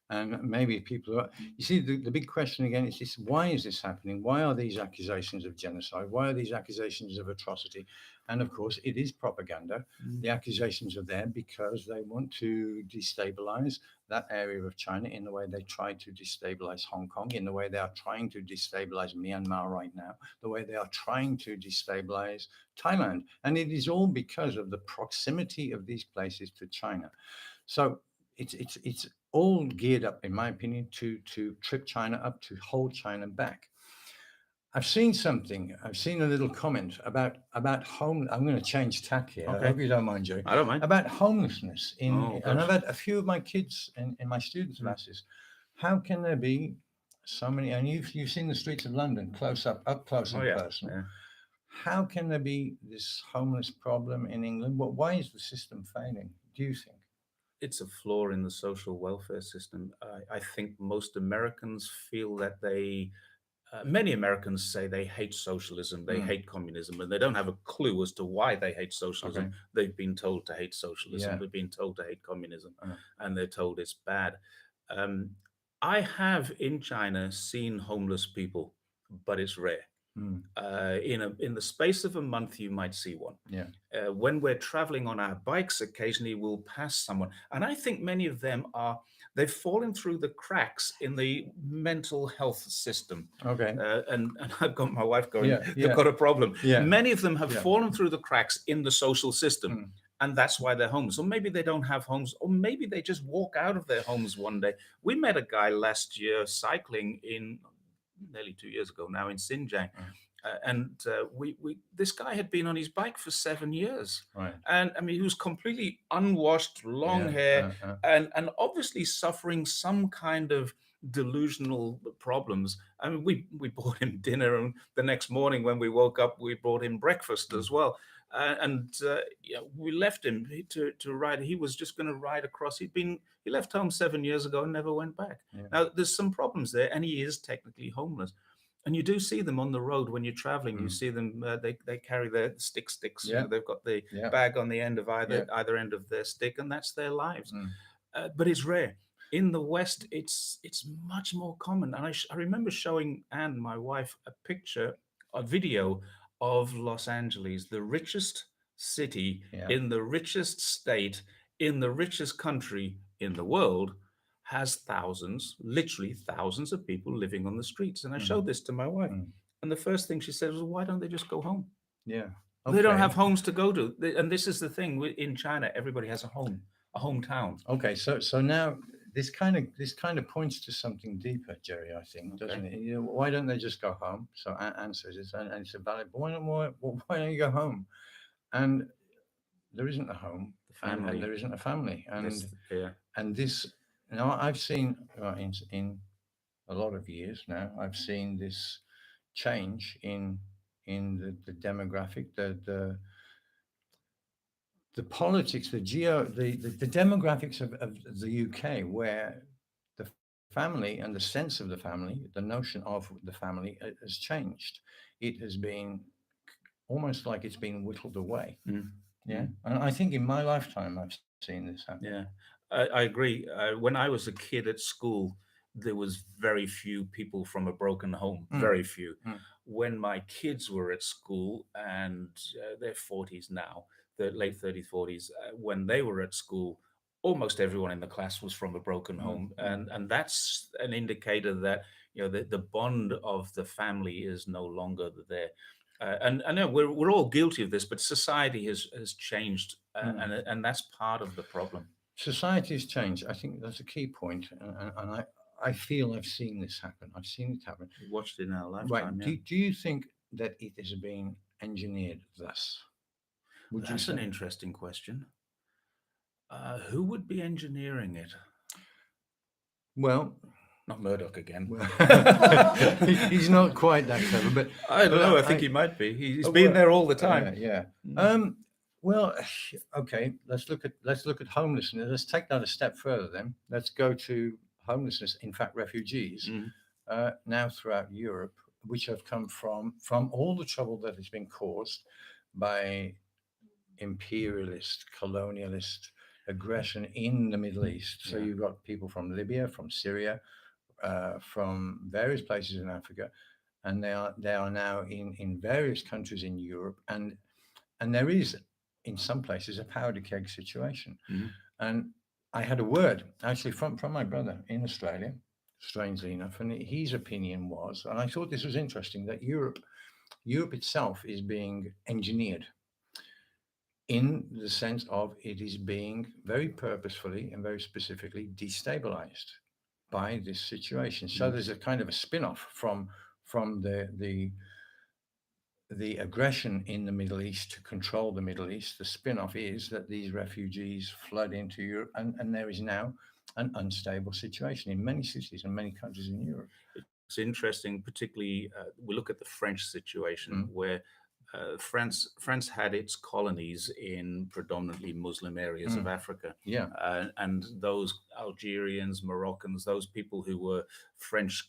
And maybe people are, you see, the big question again is this: why is this happening? Why are these accusations of genocide? Why are these accusations of atrocity? And of course, it is propaganda. The accusations are there because they want to destabilize that area of China in the way they try to destabilize Hong Kong, in the way they are trying to destabilize Myanmar right now, the way they are trying to destabilize Thailand. And it is all because of the proximity of these places to China. So it's all geared up, in my opinion, to trip China up, to hold China back. I've seen something. I've seen a little comment about home. I'm going to change tack here. I Okay. hope you don't mind, Jerry. I don't mind. About homelessness Oh, and I've gosh. had a few of my kids in my students' classes. How can there be so many? And you've seen the streets of London up close Oh, and yeah. personal. Yeah. How can there be this homeless problem in England? Why is the system failing? Do you think? It's a flaw in the social welfare system. I think most Americans feel that many Americans say they hate socialism, they hate communism, and they don't have a clue as to why they hate socialism. Okay. They've been told to hate socialism, Yeah. they've been told to hate communism, Uh. and they're told it's bad. I have in China seen homeless people, but it's rare. In the space of a month, you might see one. Yeah. When we're traveling on our bikes, occasionally we'll pass someone, and I think many of them they've fallen through the cracks in the mental health system. Okay. And I've got my wife going, Yeah, they've got a problem. Yeah. Many of them have Yeah. fallen through the cracks in the social system. And that's why they're homeless. Or maybe they don't have homes, or maybe they just walk out of their homes one day. We met a guy last year cycling in nearly 2 years ago now in Xinjiang. This guy had been on his bike for 7 years. Right. And I mean, he was completely unwashed, long hair, and obviously suffering some kind of delusional problems. I mean, we bought him dinner, and the next morning when we woke up, we brought him breakfast as well. We left him to ride. He was just going to ride across. He left home 7 years ago and never went back. Yeah. Now there's some problems there, and he is technically homeless. And you do see them on the road when you're traveling. You see them; they carry their sticks. Yeah. They've got the Yeah. bag on the end of either end of their stick, and that's their lives. But it's rare. In the West, it's much more common. And I remember showing Anne, my wife, a video of Los Angeles, the richest city in the richest state in the richest country in the world, has literally thousands of people living on the streets. And I showed this to my wife. And the first thing she said was, why don't they just go home? Yeah. They don't have homes to go to. And this is the thing, in China, everybody has a home, a hometown. Okay, so now this kind of points to something deeper, Jerry, I think, doesn't it? You know, why don't they just go home? So Anne says it's, and it's a valid, but why don't you go home? And there isn't a home, and there isn't a family, and this. Now I've seen in a lot of years now, I've seen this change in the demographic, the politics, the demographics of the UK, where the family and the sense of the family, the notion of the family has changed. It has been almost like it's been whittled away. Yeah. And I think in my lifetime, I've seen this happen. Yeah, I agree. When I was a kid at school, there was very few people from a broken home, very few. When my kids were at school, and they're 40s now, the late 30s, 40s, when they were at school, almost everyone in the class was from a broken home. And that's an indicator that, the bond of the family is no longer there. And I know we're all guilty of this, but society has changed, and that's part of the problem. Society has changed. I think that's a key point, and I feel I've seen this happen. I've seen it happen. We watched it in our lifetime. Right. Do you think that it has been engineered thus? That's an interesting question. Who would be engineering it? Well, not Murdoch again. He's not quite that clever, but I don't know. I think he might be. He's been there all the time. Yeah. Well, okay. Let's look at homelessness. Let's take that a step further. Then let's go to homelessness. In fact, refugees now throughout Europe, which have come from all the trouble that has been caused by imperialist, colonialist aggression in the Middle East. So you've got people from Libya, from Syria, from various places in Africa, and they are now in various countries in Europe, and there is in some places a powder keg situation. And I had a word actually from my brother in Australia, strangely enough, and his opinion was, and I thought this was interesting, that Europe itself is being engineered, in the sense of it is being very purposefully and very specifically destabilized by this situation. So there's a kind of a spin-off from from the aggression in the Middle East to control the Middle East. The spin-off is that these refugees flood into Europe, and there is now an unstable situation in many cities and many countries in Europe. It's interesting, particularly we look at the French situation where France had its colonies in predominantly Muslim areas of Africa. Yeah. And those Algerians, Moroccans, those people who were French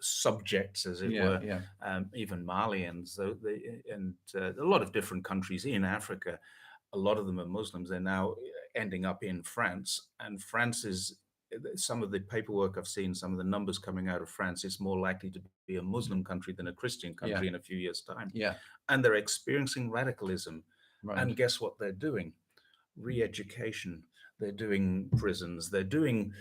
subjects, as it were, even Malians, and a lot of different countries in Africa, a lot of them are Muslims. They're now ending up in France, and France is, some of the paperwork I've seen, some of the numbers coming out of France, it's more likely to be a Muslim country than a Christian country in a few years' time. Yeah. And they're experiencing radicalism. Right. And guess what they're doing? Re-education. They're doing prisons. They're doing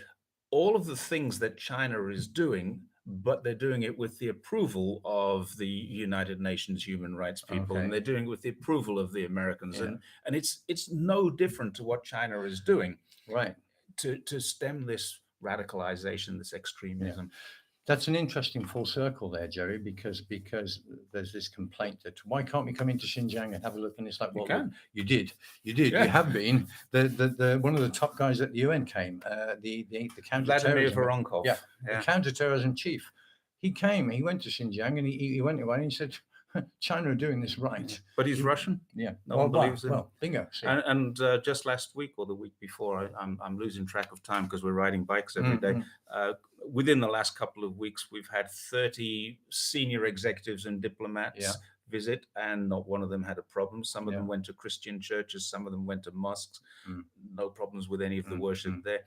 all of the things that China is doing, but they're doing it with the approval of the United Nations human rights people, and they're doing it with the approval of the Americans. And it's no different to what China is doing. Right. To stem this radicalization, this extremism. Yeah. That's an interesting full circle there, Jerry, because there's this complaint that why can't we come into Xinjiang and have a look? And it's like, well, you did, yeah. You have been. The one of the top guys at the UN came, the counterterrorism, the counterterrorism chief. He came, he went to Xinjiang, and he went away and he said, China are doing this right. But he's Russian. Yeah. No one believes him. Well, bingo. And just last week or the week before, I'm losing track of time because we're riding bikes every day. Within the last couple of weeks, we've had 30 senior executives and diplomats visit, and not one of them had a problem. Some of them went to Christian churches. Some of them went to mosques. No problems with any of the worship there.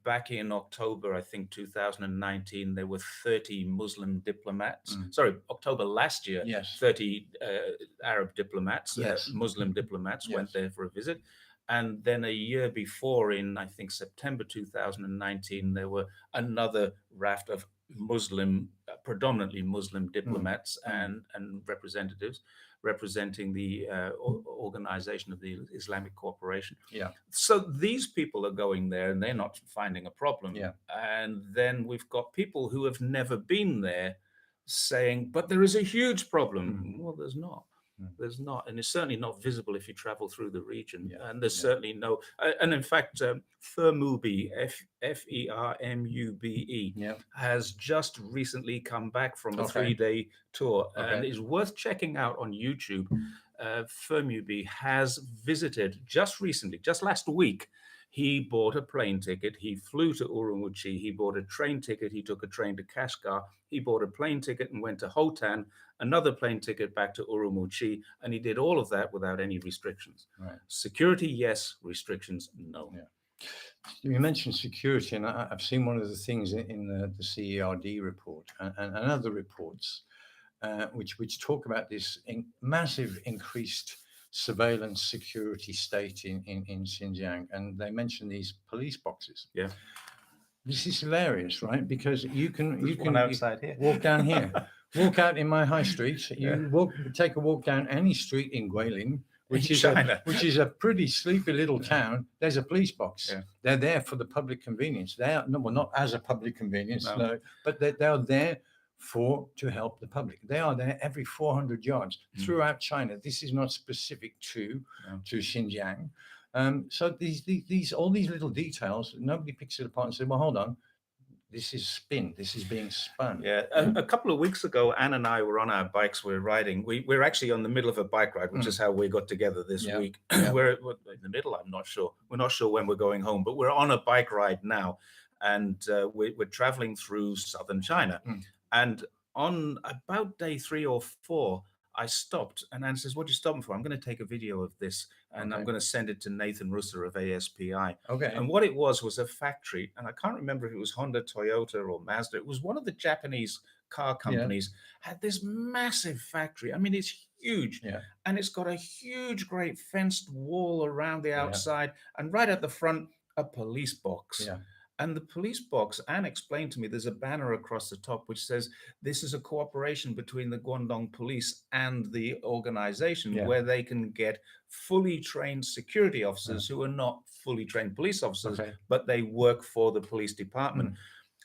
Back in October, I think 2019, there were 30 Muslim diplomats. Sorry, October last year, 30 Arab diplomats, Muslim diplomats went there for a visit. And then a year before, in I think September 2019, there were another raft of Muslim, predominantly Muslim diplomats and representatives representing the Organization of the Islamic Cooperation. Yeah. So these people are going there and they're not finding a problem. Yeah. And then we've got people who have never been there saying, but there is a huge problem. Well, there's not. There's not, and it's certainly not visible if you travel through the region. And there's certainly no, and in fact, Fermube, Fermube, has just recently come back from a 3-day tour, and is worth checking out on YouTube. Fermube has visited just recently, just last week. He bought a plane ticket. He flew to Urumqi. He bought a train ticket. He took a train to Kashgar. He bought a plane ticket and went to Hotan, another plane ticket back to Urumqi. And he did all of that without any restrictions. Right. Security, yes. Restrictions, no. Yeah. You mentioned security, and I've seen one of the things in the CERD report and other reports, which talk about this massive increased surveillance security state in Xinjiang, and they mention these police boxes. Yeah, this is hilarious, right? Because you can outside here. Walk down here, walk out in my high street. You take a walk down any street in Guilin, which is a pretty sleepy little town. There's a police box. Yeah. They're there for the public convenience. They are not as a public convenience, no, but they are there to help the public. They are there every 400 yards throughout China. This is not specific to Xinjiang. So these all these little details, nobody picks it apart and says, well, hold on, this is spin. This is being spun. Yeah. A couple of weeks ago, Anne and I were on our bikes. We're riding. We're actually on the middle of a bike ride, which is how we got together this week. We're in the middle. I'm not sure. We're not sure when we're going home, but we're on a bike ride now, and we're traveling through southern China. And on about day 3 or 4, I stopped, and Anne says, what are you stopping for? I'm going to take a video of this, and I'm going to send it to Nathan Russer of ASPI. And what it was a factory, and I can't remember if it was Honda, Toyota, or Mazda. It was one of the Japanese car companies, had this massive factory. I mean, it's huge, and it's got a huge, great fenced wall around the outside, and right at the front, a police box. And the police box, Anne explained to me, there's a banner across the top which says, this is a cooperation between the Guangdong police and the organization where they can get fully trained security officers who are not fully trained police officers, but they work for the police department.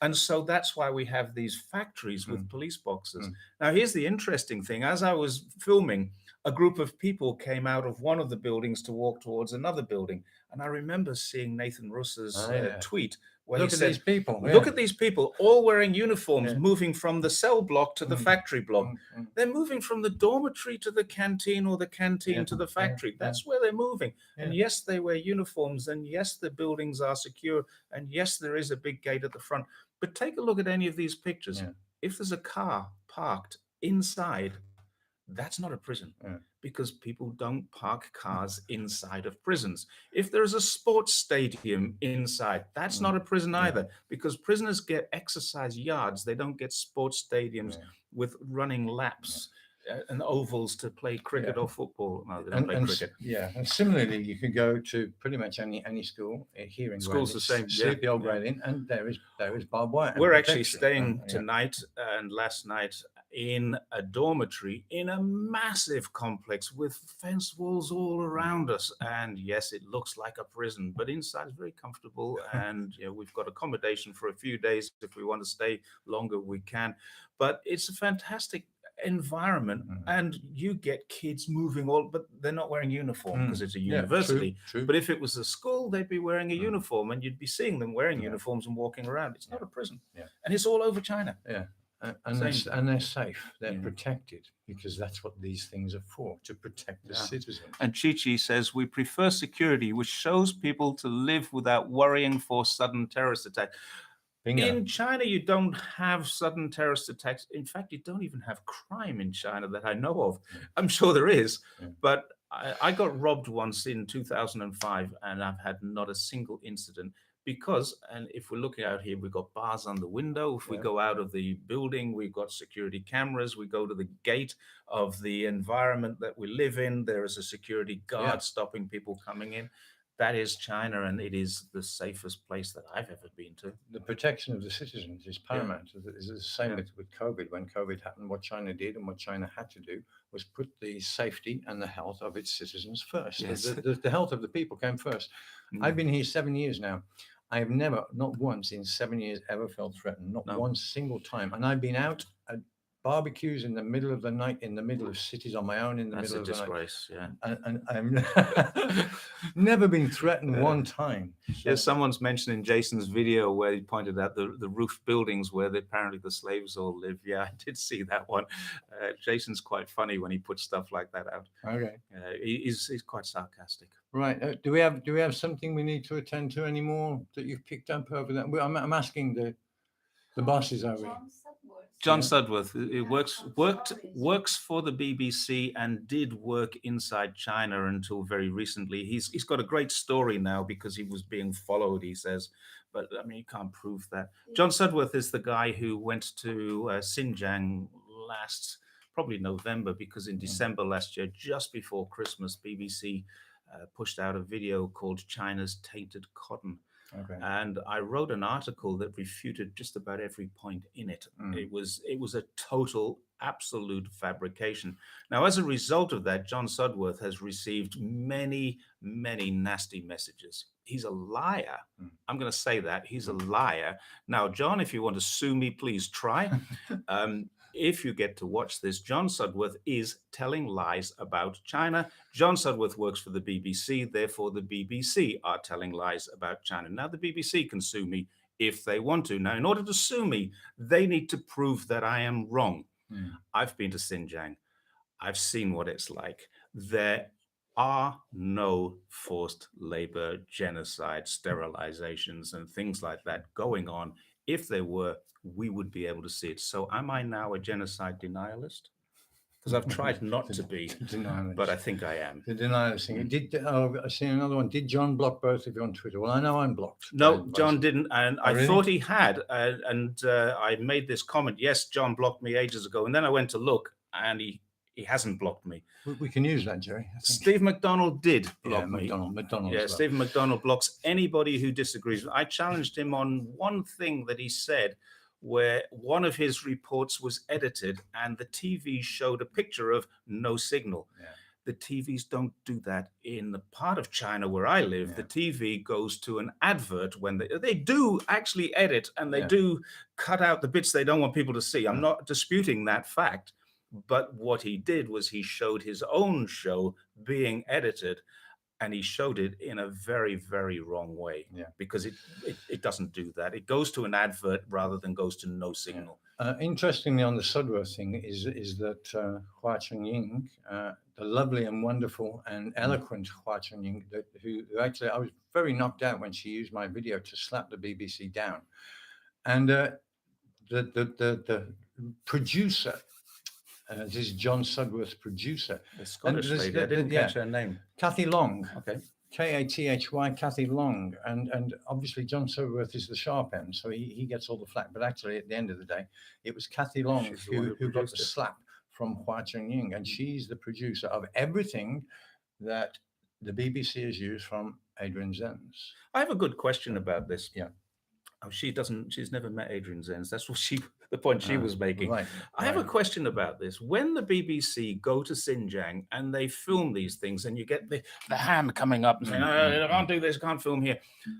And so that's why we have these factories with Mm. police boxes. Mm. Now, here's the interesting thing. As I was filming, a group of people came out of one of the buildings to walk towards another building. And I remember seeing Nathan Russ's tweet where Look he at said, these people. look at these people all wearing uniforms, Yeah. moving from the cell block to the Mm. factory block. Mm. They're moving from the dormitory to the canteen or the canteen Yeah. to the factory. Yeah. That's where they're moving. Yeah. And yes, they wear uniforms. And yes, the buildings are secure. And yes, there is a big gate at the front. But take a look at any of these pictures. Yeah. If there's a car parked inside, that's not a prison, because people don't park cars inside of prisons. If there is a sports stadium inside, that's not a prison either, because prisoners get exercise yards. They don't get sports stadiums with running laps and ovals to play cricket or football. No, they don't play cricket. Yeah, and similarly, you can go to pretty much any school here in School's Guilin, the same, sleepy old Guilin, and there is barbed wire. We're actually staying tonight and last night in a dormitory in a massive complex with fence walls all around us. And yes, it looks like a prison, but inside is very comfortable. And we've got accommodation for a few days. If we want to stay longer, we can. But it's a fantastic environment, and you get kids moving but they're not wearing uniform because it's a university. True. But if it was a school, they'd be wearing a uniform, and you'd be seeing them wearing uniforms and walking around. It's not a prison, and it's all over China. And they're safe. They're protected, because that's what these things are for, to protect the citizens. And Chi says, we prefer security, which shows people to live without worrying for sudden terrorist attacks. Bingo. In China, you don't have sudden terrorist attacks. In fact, you don't even have crime in China that I know of. I'm sure there is, but I got robbed once in 2005, and I've had not a single incident. Because, and if we're looking out here, we've got bars on the window. If we go out of the building, we've got security cameras. We go to the gate of the environment that we live in. There is a security guard stopping people coming in. That is China, and it is the safest place that I've ever been to. The protection of the citizens is paramount. It's the same with COVID. When COVID happened, what China did and what China had to do was put the safety and the health of its citizens first. Yes. The health of the people came first. I've been here 7 years now. I have never, not once in 7 years, ever felt threatened. Not one single time. And I've been out at barbecues in the middle of the night, in the middle of cities on my own, in the middle of the night. That's a disgrace, And I've never been threatened one time. So. Someone's mentioned in Jason's video where he pointed out the roof buildings where apparently the slaves all live. Yeah, I did see that one. Jason's quite funny when he puts stuff like that out. Okay. He's quite sarcastic. Right. Do we have something we need to attend to anymore that you've picked up over that? I'm asking the bosses over here. John Sudworth, works for the BBC and did work inside China until very recently. He's got a great story now because he was being followed, he says, but I mean, you can't prove that. John Sudworth is the guy who went to Xinjiang probably November, because in December last year, just before Christmas, BBC pushed out a video called China's Tainted Cotton. Okay. And I wrote an article that refuted just about every point in it. It was a total, absolute fabrication. Now, as a result of that, John Sudworth has received many, many nasty messages. He's a liar. I'm going to say that. He's a liar. Now, John, if you want to sue me, please try. If you get to watch this, John Sudworth is telling lies about China. John Sudworth works for the BBC, therefore the BBC are telling lies about China. Now, the BBC can sue me if they want to. Now, in order to sue me, they need to prove that I am wrong. I've been to Xinjiang. I've seen what it's like. There are no forced labor, genocide, sterilizations, and things like that going on. If there were, we would be able to see it. So am I now a genocide denialist? Because I've tried not to be, but I think I am. The denialist thing. I've seen another one. Did John block both of you on Twitter? Well, I know I'm blocked. No, John didn't. And I really? thought he had. I made this comment. Yes, John blocked me ages ago. And then I went to look, and he hasn't blocked me. We can use that, Jerry. Steve McDonald did block me. McDonald. Yeah, Stephen McDonald blocks anybody who disagrees. I challenged him on one thing that he said, where one of his reports was edited and the TV showed a picture of no signal. the TVs don't do that. In the part of China where I live, the TV goes to an advert when they do actually edit, and they do cut out the bits they don't want people to see. I'm not disputing that fact. But what he did was he showed his own show being edited, and he showed it in a very, very wrong way. Because it doesn't do that. It goes to an advert rather than goes to no signal. Interestingly, on the Sudworth thing is that Hua Chunying, the lovely and wonderful and eloquent Hua Chunying, who actually I was very knocked out when she used my video to slap the BBC down, and the producer. This is John Sudworth's producer. The Scottish lady, I didn't catch her name. Kathy Long. Okay. Kathy, Kathy Long. And obviously John Sudworth is the sharp end, so he gets all the flack. But actually, at the end of the day, it was Kathy Long who got the slap from Hua Chunying. And she's the producer of everything that the BBC has used from Adrian Zenz. I have a good question about this. Yeah. Oh, she's never met Adrian Zenz. That's what the point she was making. Right, I have a question about this. When the BBC go to Xinjiang and they film these things, and you get the hand coming up and saying, I can't do this, can't film here.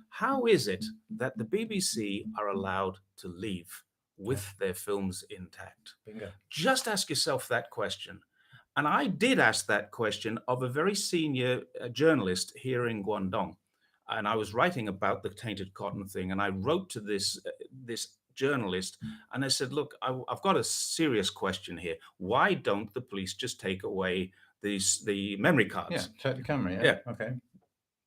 How is it that the BBC are allowed to leave with their films intact? Bingo. Just ask yourself that question. And I did ask that question of a very senior journalist here in Guangdong. And I was writing about the tainted cotton thing, and I wrote to this journalist, and I said, look, I've got a serious question here. Why don't the police just take away the memory cards? Yeah, take the camera. Yeah. Okay.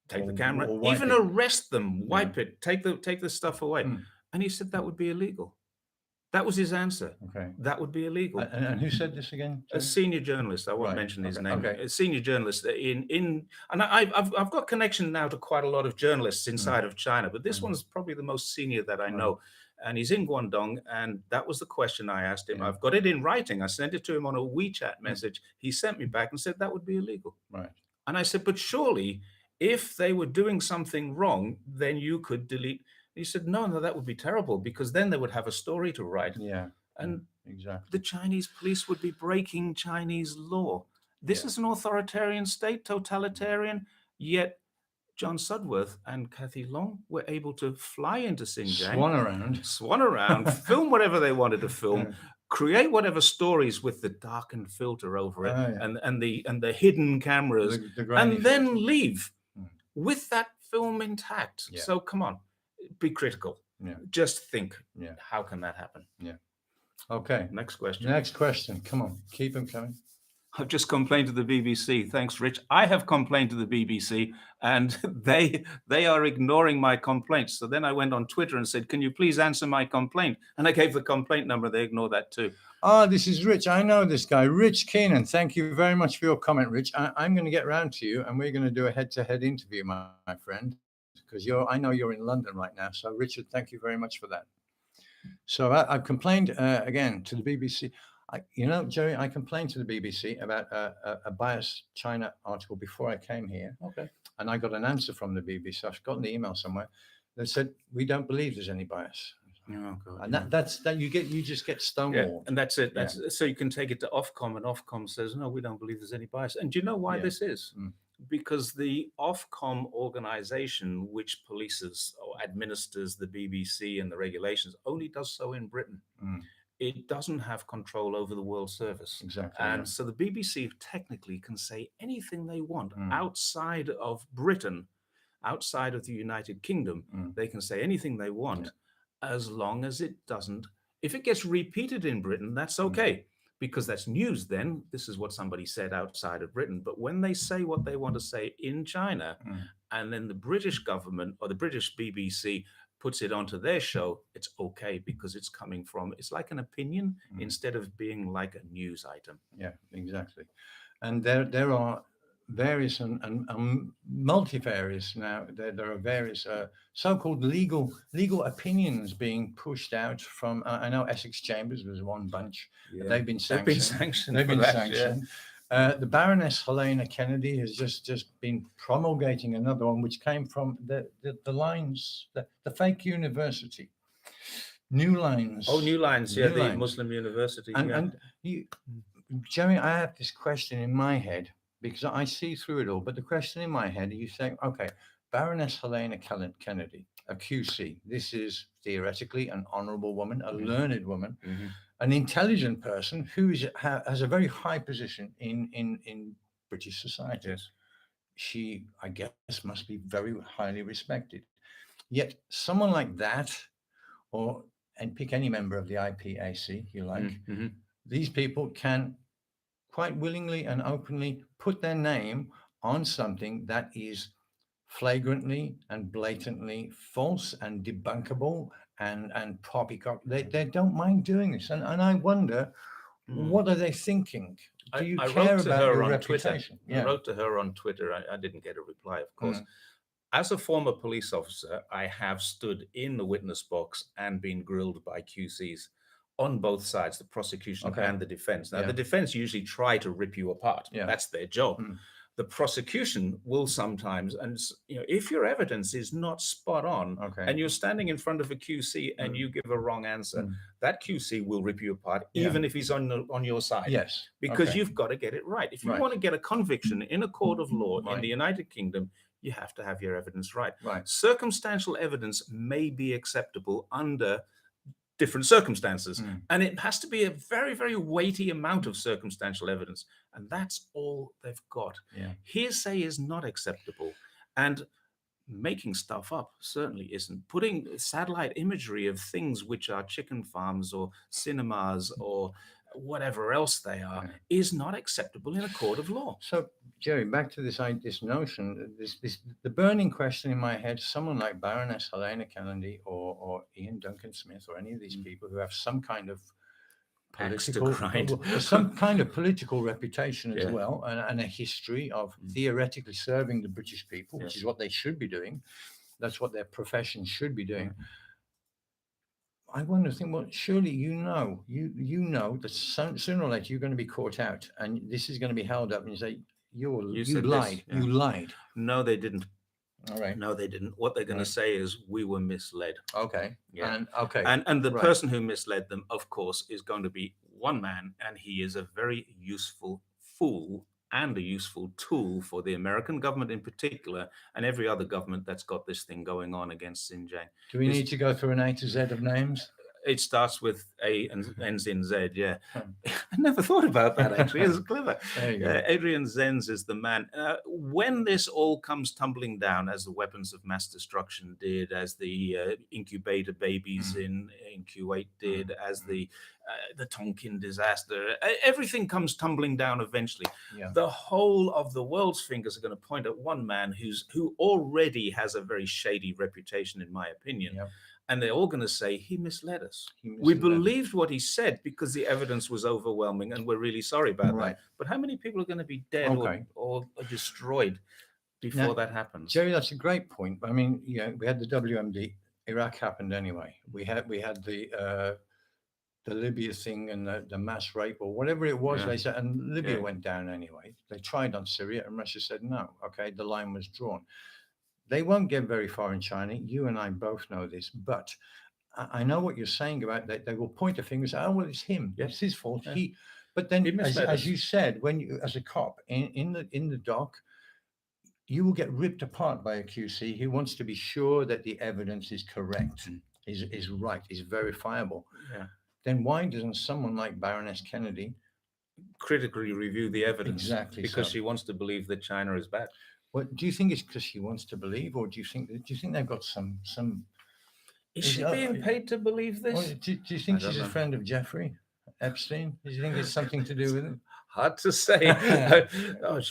Take the camera, or even arrest them, wipe it, take the stuff away. Mm. And he said that would be illegal. That was his answer. Okay. That would be illegal. And who said this again? A senior journalist. I won't mention his name. Okay. A senior journalist and I've got connection now to quite a lot of journalists inside of China, but this one's probably the most senior that I know. And he's in Guangdong, and that was the question I asked him. I've got it in writing. I sent it to him on a WeChat message. He sent me back and said that would be illegal. Right. And I said, but surely if they were doing something wrong, then you could delete. He said, no, that would be terrible, because then they would have a story to write. Yeah. And exactly. the Chinese police would be breaking Chinese law. This is an authoritarian state, totalitarian, yet John Sudworth and Kathy Long were able to fly into Xinjiang, swan around, film whatever they wanted to film, create whatever stories with the darkened filter over it, and the hidden cameras, and then leave with that film intact. Yeah. So come on, be critical. Yeah. Just think, how can that happen? Yeah. Okay. Next question. Next question. Come on, keep them coming. I've just complained to the BBC. Thanks, Rich. I have complained to the BBC, and they are ignoring my complaints. So then I went on Twitter and said, can you please answer my complaint? And I gave the complaint number. They ignore that too. This is Rich. I know this guy, Rich Keenan. Thank you very much for your comment, Rich. I'm going to get round to you, and we're going to do a head-to-head interview, my friend, because I know you're in London right now. So, Richard, thank you very much for that. So I've complained again to the BBC. Jerry, I complained to the BBC about a biased China article before I came here. Okay. And I got an answer from the BBC. I've gotten the email somewhere that said, we don't believe there's any bias. Oh, God. And that's you just get stonewalled. Yeah, and that's it. So you can take it to Ofcom, and Ofcom says, no, we don't believe there's any bias. And do you know why this is? Because the Ofcom organization, which polices or administers the BBC and the regulations, only does so in Britain. It doesn't have control over the world service. Exactly. And so the BBC technically can say anything they want outside of Britain, outside of the United Kingdom. They can say anything they want as long as it doesn't. If it gets repeated in Britain, that's okay, because that's news then. This is what somebody said outside of Britain. But when they say what they want to say in China, and then the British government or the British BBC puts it onto their show, it's okay, because it's coming from, it's like an opinion instead of being like a news item. Yeah, exactly. And there are various and multifarious now. There are various so-called legal opinions being pushed out from. I know Essex Chambers was one bunch. Yeah. They've been sanctioned. They've been sanctioned. The Baroness Helena Kennedy has just been promulgating another one, which came from the lines, the fake university, New Lines. Oh, New Lines, New Lines. Muslim university. And you, Jerry, I have this question in my head. because I see through it all. But the question in my head, you think, okay, Baroness Helena Kennedy, a QC. This is theoretically an honourable woman, a learned woman, an intelligent person who has a very high position in British society. Yes. She, I guess, must be very highly respected. Yet someone like that, and pick any member of the IPAC you like, these people can quite willingly and openly put their name on something that is flagrantly and blatantly false and debunkable and poppycock. They don't mind doing this. And I wonder, what are they thinking? Do you care about your reputation? I wrote to her on Twitter. I didn't get a reply, of course. As a former police officer, I have stood in the witness box and been grilled by QCs on both sides, the prosecution and the defense. Now, the defense usually try to rip you apart. That's their job. The prosecution will sometimes, and if your evidence is not spot on, and you're standing in front of a QC and you give a wrong answer, that QC will rip you apart, even if he's on your side. Yes, because you've got to get it right. If you want to get a conviction in a court of law in the United Kingdom, you have to have your evidence right. Circumstantial evidence may be acceptable under different circumstances, and it has to be a very, very weighty amount of circumstantial evidence, and that's all they've got. Hearsay is not acceptable, and making stuff up certainly isn't. Putting satellite imagery of things which are chicken farms or cinemas or whatever else they are is not acceptable in a court of law. So, Jerry, back to this notion, the burning question in my head: someone like Baroness Helena Kennedy or Ian Duncan Smith or any of these people who have some kind of political reputation as well, and a history of theoretically serving the British people, which is what they should be doing. That's what their profession should be doing. I wonder, well, surely you know that sooner or later you're going to be caught out, and this is going to be held up, and you say, you lied. You lied. No, they didn't. All right. No, they didn't. What they're going to say is we were misled. Okay. Yeah. And the person who misled them, of course, is going to be one man, and he is a very useful fool and a useful tool for the American government in particular, and every other government that's got this thing going on against Xinjiang. Do we need to go through an A to Z of names? It starts with A and ends in Z, I never thought about that, actually. It's clever. Adrian Zenz is the man. When this all comes tumbling down, as the weapons of mass destruction did, as the incubator babies in Kuwait did, as the Tonkin disaster, everything comes tumbling down eventually. The whole of the world's fingers are going to point at one man who already has a very shady reputation, in my opinion. And they're all going to say, he misled us. We believed what he said because the evidence was overwhelming, and we're really sorry about that. But how many people are going to be dead or destroyed before that happens? Jerry, that's a great point. I mean, we had the WMD. Iraq happened anyway. We had the Libya thing and the mass rape or whatever it was. They said, and Libya went down anyway. They tried on Syria, and Russia said no. Okay, the line was drawn. They won't get very far in China. You and I both know this, but I know what you're saying about that. They will point a finger and say, "Oh, well, it's him. It's his fault." But then, as you said, when you, as a cop in the dock, you will get ripped apart by a QC who wants to be sure that the evidence is correct, is right, is verifiable. Then why doesn't someone like Baroness Kennedy critically review the evidence? Exactly, because she wants to believe that China is bad. Well, do you think it's because she wants to believe, or do you think they've got some? Is she being paid to believe this? Do you think she's a friend of Jeffrey Epstein? Do you think it's something to do with it? Hard to say.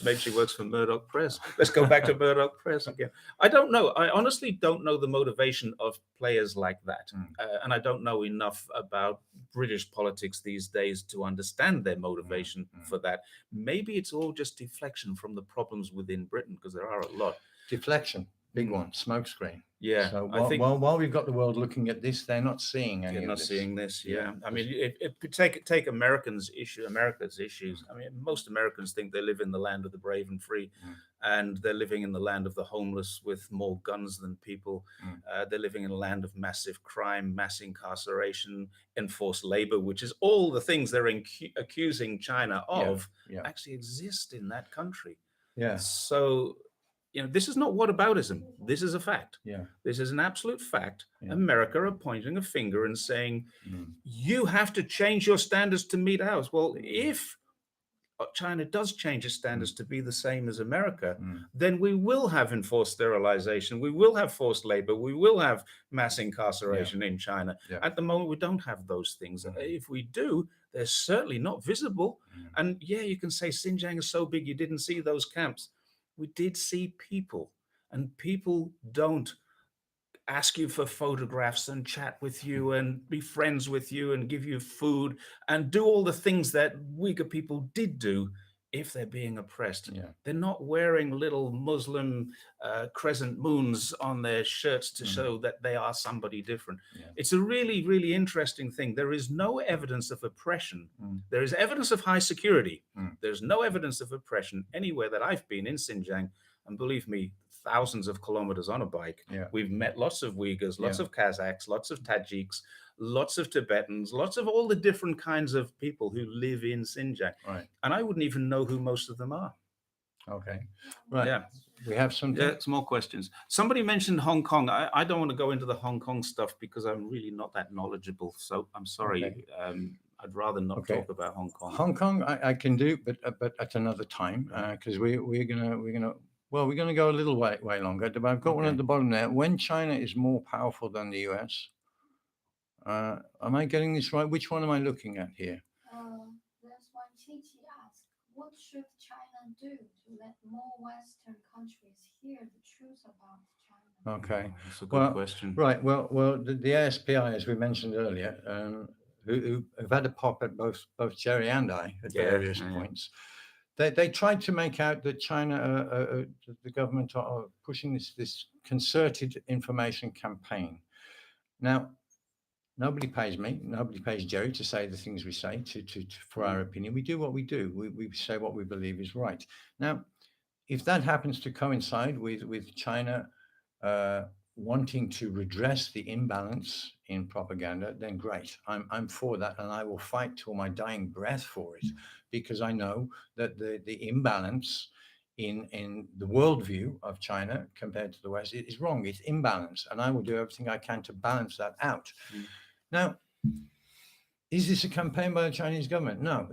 Maybe she works for Murdoch Press. Let's go back to Murdoch Press again. I don't know. I honestly don't know the motivation of players like that. And I don't know enough about British politics these days to understand their motivation for that. Maybe it's all just deflection from the problems within Britain, because there are a lot. Deflection. big one, smokescreen. Yeah, So I think while we've got the world looking at this, they're not seeing any they're of not this. seeing this. Yeah, Yeah, I mean, take America's issues. I mean, most Americans think they live in the land of the brave and free, and they're living in the land of the homeless with more guns than people. They're living in a land of massive crime, mass incarceration, enforced labor, which is all the things they're accusing China of actually exist in that country. Yeah. So, this is not whataboutism. This is a fact. Yeah. This is an absolute fact. Yeah. America are pointing a finger and saying, you have to change your standards to meet ours. Well, if China does change its standards to be the same as America, then we will have enforced sterilization. We will have forced labor. We will have mass incarceration in China. At the moment, we don't have those things. If we do, they're certainly not visible. And yeah, you can say Xinjiang is so big, you didn't see those camps. We did see people, and people don't ask you for photographs and chat with you and be friends with you and give you food and do all the things that Uyghur people did do if they're being oppressed. They're not wearing little Muslim crescent moons on their shirts to show that they are somebody different. It's a really, really interesting thing. There is no evidence of oppression. There is evidence of high security. There's no evidence of oppression anywhere that I've been in Xinjiang. And believe me, thousands of kilometers on a bike. We've met lots of Uyghurs, lots of Kazakhs, lots of Tajiks, lots of Tibetans, lots of all the different kinds of people who live in Xinjiang. And I wouldn't even know who most of them are. Okay. Right. Yeah. We have some more questions. Somebody mentioned Hong Kong. I don't want to go into the Hong Kong stuff because I'm really not that knowledgeable. So I'm sorry. Okay. I'd rather not talk about Hong Kong. Hong Kong, I can do, but at another time, because we're gonna go a little way longer. But I've got one at the bottom there. When China is more powerful than the US, am I getting this right? Which one am I looking at here? There's one Chichi asked, what should China do to let more Western countries hear the truth about China? Okay, that's a good question. Right. Well, the ASPI, as we mentioned earlier, who've had a pop at both Jerry and I at various points. They tried to make out that China, the government, are pushing this concerted information campaign. Now, nobody pays me, nobody pays Jerry to say the things we say for our opinion. We do what we do. We say what we believe is right. Now, if that happens to coincide with China wanting to redress the imbalance in propaganda, then great. I'm for that, and I will fight till my dying breath for it, because I know that the imbalance in the worldview of China compared to the West is wrong. It's imbalanced, and I will do everything I can to balance that out. Now, is this a campaign by the Chinese government? No.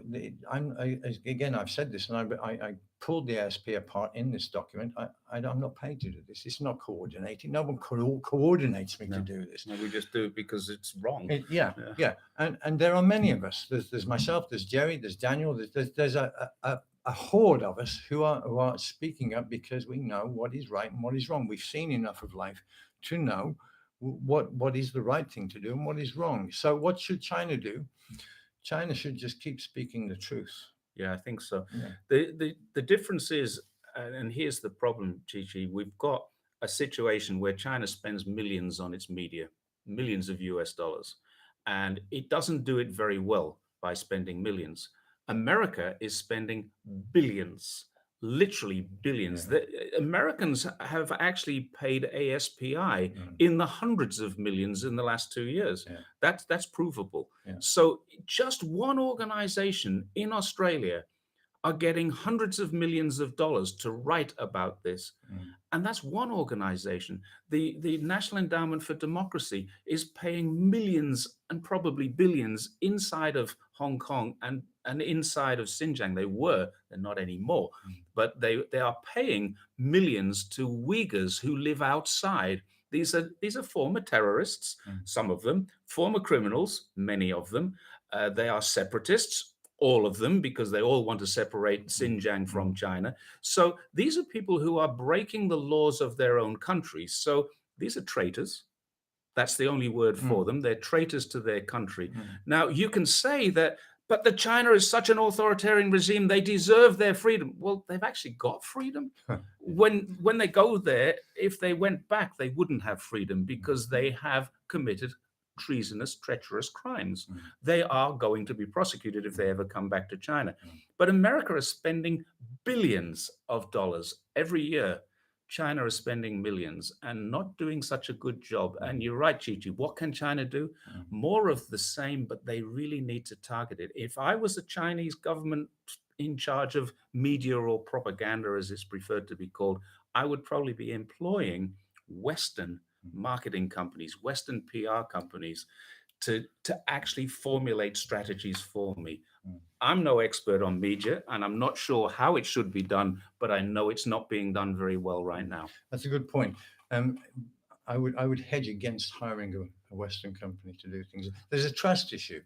Again, I've said this, and I pulled the ASP apart in this document. I'm not paid to do this. It's not coordinated. No one coordinates me to do this. No, we just do it because it's wrong. And there are many of us. There's myself. There's Jerry. There's Daniel. There's a horde of us who are speaking up because we know what is right and what is wrong. We've seen enough of life to know what is the right thing to do and what is wrong. So what should China do? China should just keep speaking the truth. Yeah, I think so. The difference is, and here's the problem, Chi-Chi, we've got a situation where China spends millions on its media, millions of US dollars, and it doesn't do it very well by spending millions. America is spending billions, literally billions. The Americans have actually paid ASPI in the hundreds of millions in the last 2 years. That's provable. So just one organization in Australia are getting hundreds of millions of dollars to write about this. And that's one organization. The National Endowment for Democracy is paying millions and probably billions inside of Hong Kong and inside of Xinjiang. They're not anymore, but they are paying millions to Uyghurs who live outside. These are former terrorists, some of them, former criminals, many of them. They are separatists, all of them, because they all want to separate Xinjiang from China. So these are people who are breaking the laws of their own countries. So these are traitors. That's the only word for them. They're traitors to their country. Now, you can say that but the China is such an authoritarian regime, they deserve their freedom. Well, they've actually got freedom. When they go there, if they went back, they wouldn't have freedom because they have committed treasonous, treacherous crimes. They are going to be prosecuted if they ever come back to China. But America is spending billions of dollars every year. China is spending millions and not doing such a good job. And you're right, Chichi. What can China do? More of the same, but they really need to target it. If I was the Chinese government in charge of media or propaganda, as it's preferred to be called, I would probably be employing Western marketing companies, Western PR companies to actually formulate strategies for me. I'm no expert on media, and I'm not sure how it should be done, but I know it's not being done very well right now. That's a good point. I would hedge against hiring a Western company to do things. There's a trust issue.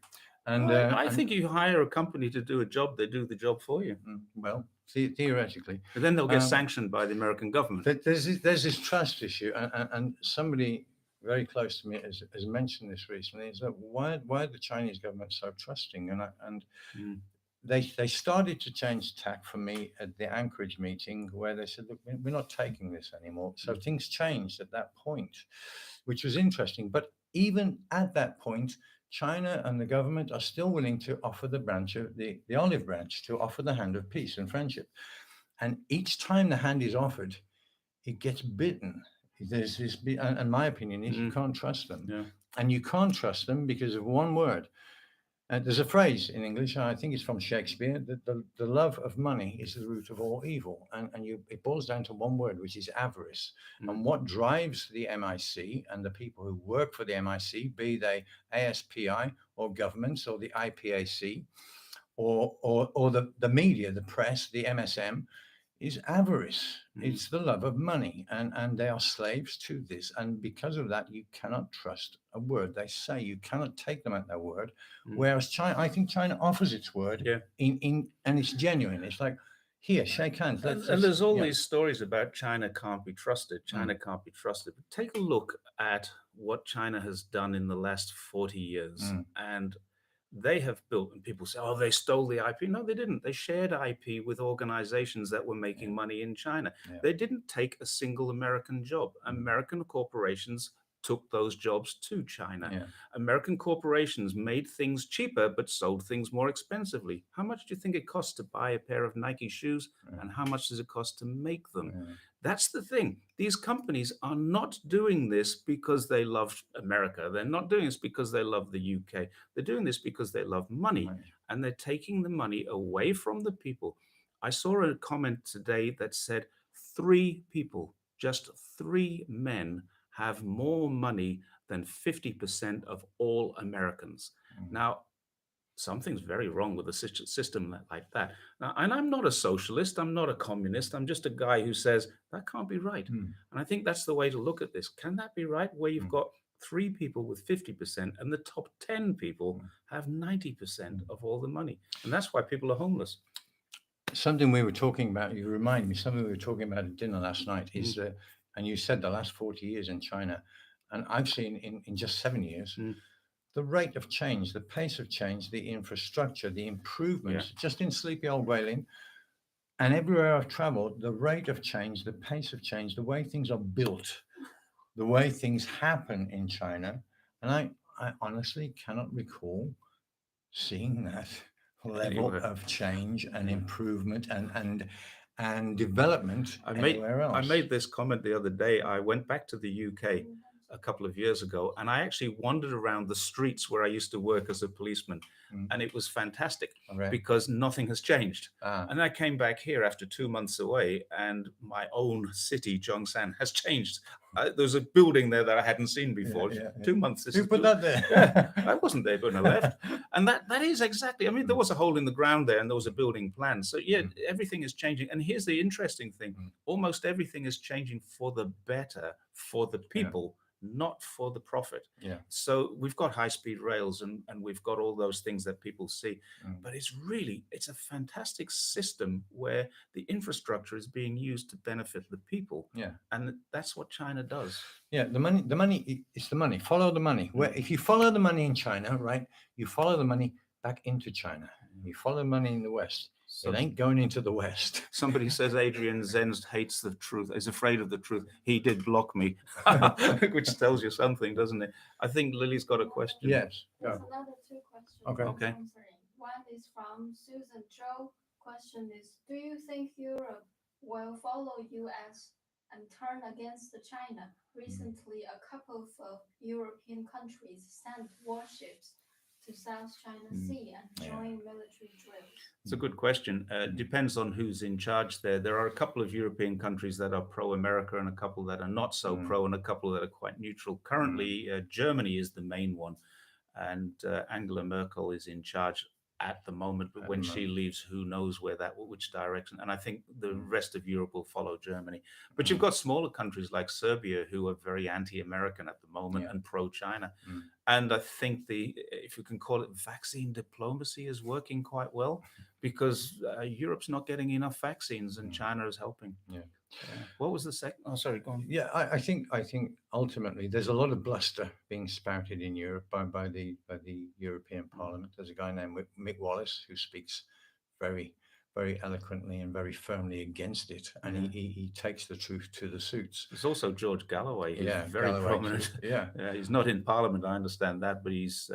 And I think you hire a company to do a job, they do the job for you. Well, theoretically. But then they'll get sanctioned by the American government. There's this trust issue, and somebody very close to me has mentioned this recently, is that why the Chinese government so trusting? And they started to change tack for me at the Anchorage meeting, where they said, look, we're not taking this anymore. So things changed at that point, which was interesting. But even at that point, China and the government are still willing to offer the olive branch, to offer the hand of peace and friendship. And each time the hand is offered, it gets bitten. There's this, and my opinion is you can't trust them. Yeah. And you can't trust them because of one word. There's a phrase in English, I think it's from Shakespeare, that the love of money is the root of all evil. And it boils down to one word, which is avarice. And what drives the MIC and the people who work for the MIC, be they ASPI or governments or the IPAC or the media, the press, the MSM, is avarice. It's the love of money, and they are slaves to this. And because of that, you cannot trust a word they say. You cannot take them at their word. Whereas China, I think China offers its word and it's genuine. It's like, here, shake hands. And there's all these stories about China can't be trusted. China can't be trusted. But take a look at what China has done in the last 40 years. And they have built, and people say, oh, they stole the IP. No, they didn't. They shared IP with organizations that were making money in China. They didn't take a single American job. American corporations took those jobs to China. American corporations made things cheaper, but sold things more expensively. How much do you think it costs to buy a pair of Nike shoes? And how much does it cost to make them? That's the thing. These companies are not doing this because they love America. They're not doing this because they love the UK. They're doing this because they love money. And they're taking the money away from the people. I saw a comment today that said 3 people, just 3 men, have more money than 50% of all Americans. Now, something's very wrong with a system like that. Now, and I'm not a socialist. I'm not a communist. I'm just a guy who says that can't be right. And I think that's the way to look at this. Can that be right? Where you've got 3 people with 50% and the top 10 people have 90% of all the money. And that's why people are homeless. Something we were talking about, you remind me, something we were talking about at dinner last night is that, and you said the last 40 years in China, and I've seen in just 7 years, the rate of change, the pace of change, the infrastructure, the improvements, just in sleepy old Guilin, and everywhere I've traveled, the rate of change, the pace of change, the way things are built, the way things happen in China. And I honestly cannot recall seeing that level of change and improvement and development anywhere else. I made this comment the other day. I went back to the UK a couple of years ago, and I actually wandered around the streets where I used to work as a policeman, and it was fantastic because nothing has changed. And I came back here after 2 months away, and my own city, Zhongshan, has changed. There's a building there that I hadn't seen before. 2 months. Who put that there? I wasn't there when I left. And that is exactly, I mean, there was a hole in the ground there and there was a building plan. So everything is changing. And here's the interesting thing. Almost everything is changing for the better, for the people, not for the profit. So we've got high-speed rails and we've got all those things that people see. But it's a fantastic system where the infrastructure is being used to benefit the people. And that's what China does. The money, it's the money. Follow the money. Where if you follow the money in China, right, you follow the money back into China. You follow money in the West. So It ain't going into the West. somebody says Adrian Zenz hates the truth, is afraid of the truth. He did block me, which tells you something, doesn't it? I think Lily's got a question. Yes. There's Go. another two questions. Okay. I'm Okay. answering. One is from Susan Zhou. Question is, do you think Europe will follow US and turn against China? Recently, a couple of European countries sent warships to South China Sea and joined military drills. It's a good question. Depends on who's in charge there. There are a couple of European countries that are pro-America and a couple that are not so pro and a couple that are quite neutral. Currently, Germany is the main one, and Angela Merkel is in charge at the moment. But when she leaves, who knows which direction? And I think the rest of Europe will follow Germany. But you've got smaller countries like Serbia who are very anti-American at the moment and pro-China. And I think if you can call it vaccine diplomacy, is working quite well because Europe's not getting enough vaccines and China is helping. Yeah. What was the second? Oh, sorry, go on. Yeah, I think ultimately there's a lot of bluster being spouted in Europe by the European Parliament. There's a guy named Mick Wallace who speaks very, very eloquently and very firmly against it, and he takes the truth to the suits. There's also George Galloway, who's very Galloway prominent. too. Yeah. He's not in Parliament, I understand that, but he's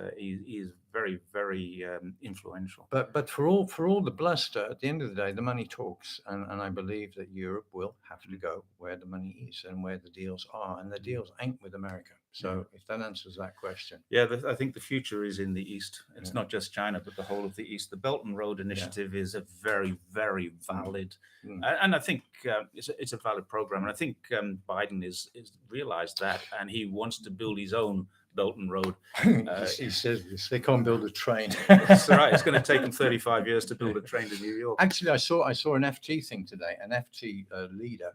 very, very influential. But for all the bluster, at the end of the day, the money talks, and I believe that Europe will have to go where the money is and where the deals are, and the deals ain't with America. So if that answers that question. Yeah, I think the future is in the East. It's not just China, but the whole of the East. The Belt and Road Initiative is a very, very valid, and I think it's a valid program. And I think Biden is realized that, and he wants to build his own Belt and Road. He says this, they can't build a train. That's right. It's going to take them 35 years to build a train to New York. Actually, I saw an FT thing today, an FT leader,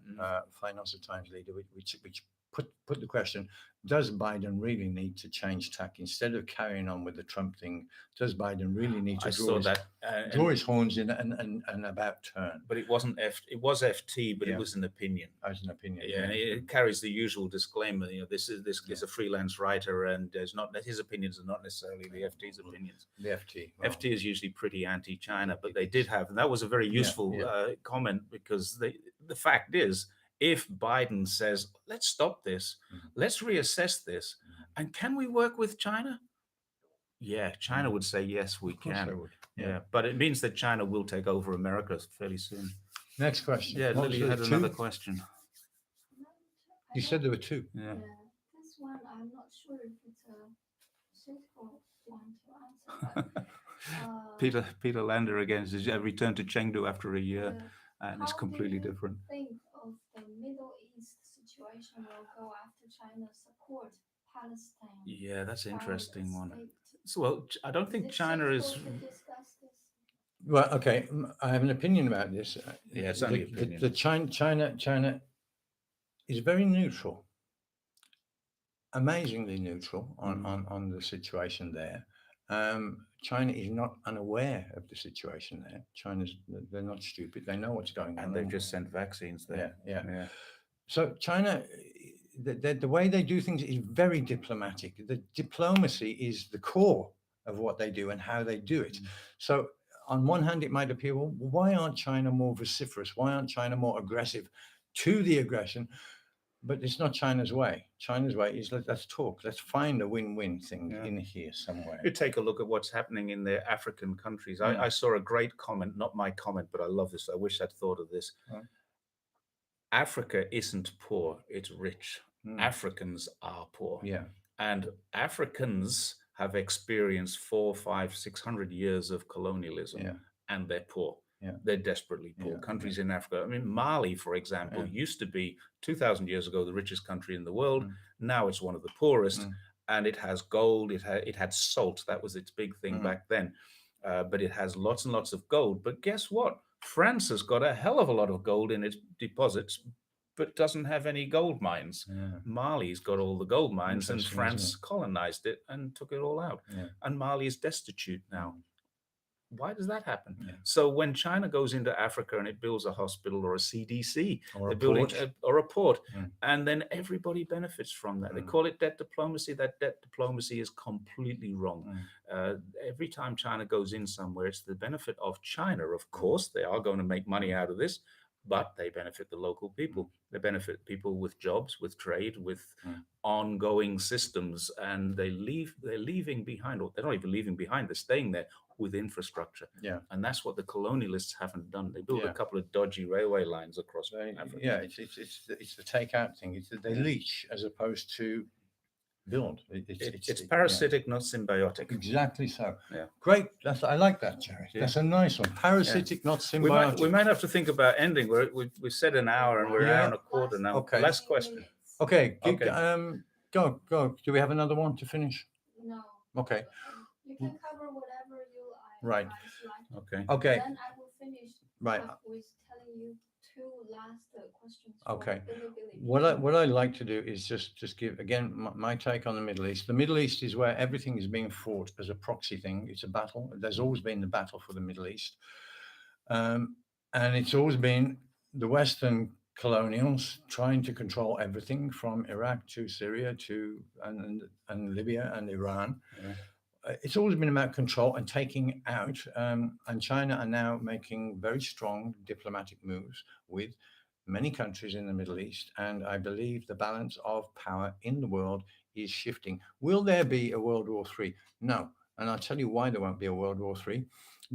Financial Times leader, which put the question: does Biden really need to change tack instead of carrying on with the Trump thing? Does Biden really need to draw his horns in and about turn? But it wasn't it was FT, but it was an opinion. As an opinion, yeah. And it carries the usual disclaimer. This is a freelance writer, and his opinions are not necessarily the FT's opinions. The FT. Well, FT is usually pretty anti-China, but they did have, and that was a very useful comment, because the fact is, if Biden says, let's stop this, let's reassess this, and can we work with China? Yeah, China would say, yes, we can. They would. Yeah, but it means that China will take over America fairly soon. Next question. Yeah, Lily had another question. You said there were two. Yeah. This one, I'm not sure if it's a suitable one to answer. Peter Lander again says, I returned to Chengdu after a year, and it's completely different. Think of the Middle East situation will go after China support Palestine? Yeah, that's an interesting one. So, well, I don't think China is. Well, okay, I have an opinion about this. Yeah, it's only opinion. The China is very neutral, amazingly neutral on the situation there. China is not unaware of the situation there. They're not stupid. They know what's going on. And they've just sent vaccines there. Yeah. So China, the way they do things is very diplomatic. The diplomacy is the core of what they do and how they do it. So on one hand, it might appear, well, why aren't China more vociferous? Why aren't China more aggressive to the aggression? But it's not China's way. China's way is let's talk. Let's find a win-win thing in here somewhere. You take a look at what's happening in the African countries. I saw a great comment, not my comment, but I love this. I wish I'd thought of this. Africa isn't poor, it's rich. Africans are poor. Yeah. And Africans have experienced 400, 500, 600 years of colonialism, and they're poor. Yeah. They're desperately poor. Countries in Africa. I mean, Mali, for example, used to be 2,000 years ago the richest country in the world. Now it's one of the poorest, and it has gold. It had salt. That was its big thing back then. But it has lots and lots of gold. But guess what? France has got a hell of a lot of gold in its deposits, but doesn't have any gold mines. Mali's got all the gold mines, and France colonized it and took it all out. And Mali is destitute now. Why does that happen? Yeah. So when China goes into Africa and it builds a hospital or a CDC, Or they're a building port. or a port, Mm. and then everybody benefits from that. They Mm. call it debt diplomacy. That debt diplomacy is completely wrong. Every time China goes in somewhere, it's the benefit of China. Of course, they are going to make money out of this, but they benefit the local people. They benefit people with jobs, with trade, with ongoing systems, and they're leaving behind, or they're not even leaving behind, they're staying there with infrastructure. Yeah. And that's what the colonialists haven't done. They built Yeah. a couple of dodgy railway lines across Africa. Yeah, it's the takeout thing. It's that they leech as opposed to build. It's parasitic, not symbiotic. Exactly so. Yeah. Great. I like that, Jerry. Yeah. That's a nice one. Parasitic, not symbiotic. We might have to think about ending. We said an hour, and we're an hour and a quarter now. Okay. Last question. Okay. Okay. Go. Do we have another one to finish? No. Okay. You can cover whatever you Right. like. Okay. Okay. Then I will finish Right. with telling you two last questions. Okay. Billy. What I like to do is just give again my take on the Middle East. The Middle East is where everything is being fought as a proxy thing. It's a battle. There's always been the battle for the Middle East, and it's always been the Western colonials trying to control everything from Iraq to Syria to and Libya and Iran. Yeah. It's always been about control and taking out. And China are now making very strong diplomatic moves with many countries in the Middle East. And I believe the balance of power in the world is shifting. Will there be a World War III? No. And I'll tell you why there won't be a World War III.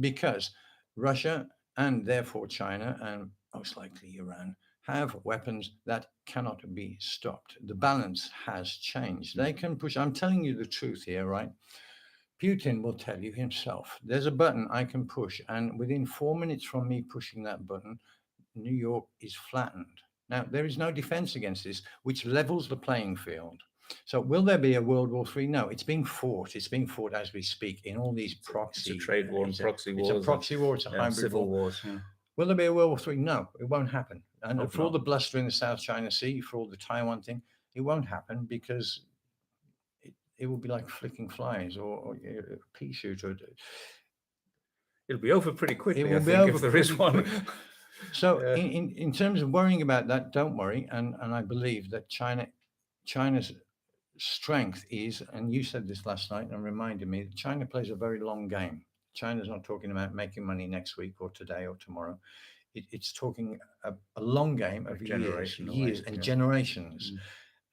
Because Russia and therefore China and most likely Iran have weapons that cannot be stopped. The balance has changed. They can push. I'm telling you the truth here, right? Putin will tell you himself, there's a button I can push, and within 4 minutes from me pushing that button, New York is flattened. Now, there is no defense against this, which levels the playing field. So will there be a World War III? No, it's being fought. It's being fought as we speak in all these proxy. It's a trade war and proxy wars. It's a proxy war. It's a hybrid civil war. wars. Yeah. Will there be a World War III? No, it won't happen. And Hope for all not. the bluster in the South China Sea, for all the Taiwan thing, it won't happen because it will be like flicking flies or a pea shooter. It'll be over pretty quickly. It will I be think, over if there is one. So Yeah. in terms of worrying about that, don't worry. And I believe that China's strength is, and you said this last night and reminded me, that China plays a very long game. China's not talking about making money next week or today or tomorrow. It's talking a long game of years and generations.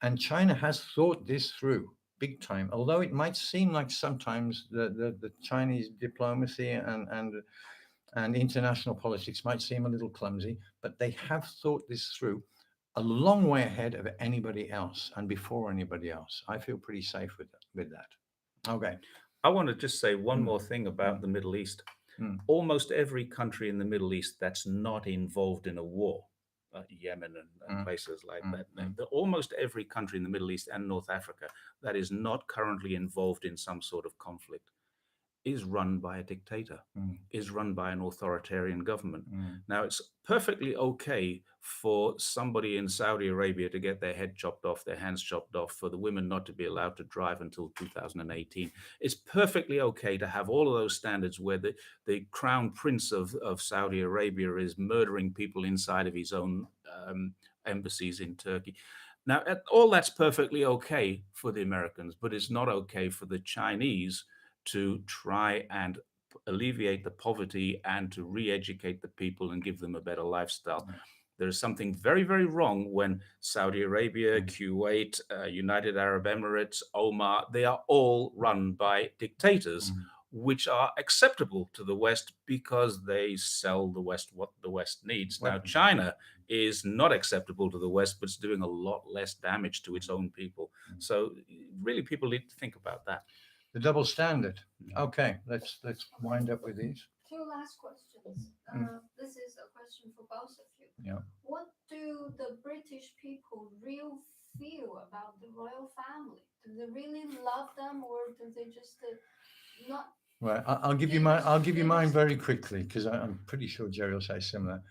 And China has thought this through big time, although it might seem like sometimes the Chinese diplomacy and international politics might seem a little clumsy, but they have thought this through a long way ahead of anybody else and before anybody else. I feel pretty safe with that. Okay. I want to just say one more thing about the Middle East. Almost every country in the Middle East that's not involved in a war, Yemen and places like that, almost every country in the Middle East and North Africa that is not currently involved in some sort of conflict is run by a dictator, is run by an authoritarian government. Now, it's perfectly okay for somebody in Saudi Arabia to get their head chopped off, their hands chopped off, for the women not to be allowed to drive until 2018. It's perfectly okay to have all of those standards where the crown prince of Saudi Arabia is murdering people inside of his own embassies in Turkey. Now, all that's perfectly okay for the Americans, but it's not okay for the Chinese to try and alleviate the poverty and to re-educate the people and give them a better lifestyle. There's something very, very wrong when Saudi Arabia, Kuwait, United Arab Emirates, Oman, they are all run by dictators, which are acceptable to the West because they sell the West what the West needs. Now, China is not acceptable to the West, but it's doing a lot less damage to its own people. So really, people need to think about that. The double standard. Okay, let's wind up with these. Two last questions. This is a question for both of you. Yeah. What do the British people really feel about the royal family? Do they really love them, or do they just not? Right. I'll give you mine. I'll give you mine very quickly because I'm pretty sure Jerry will say similar.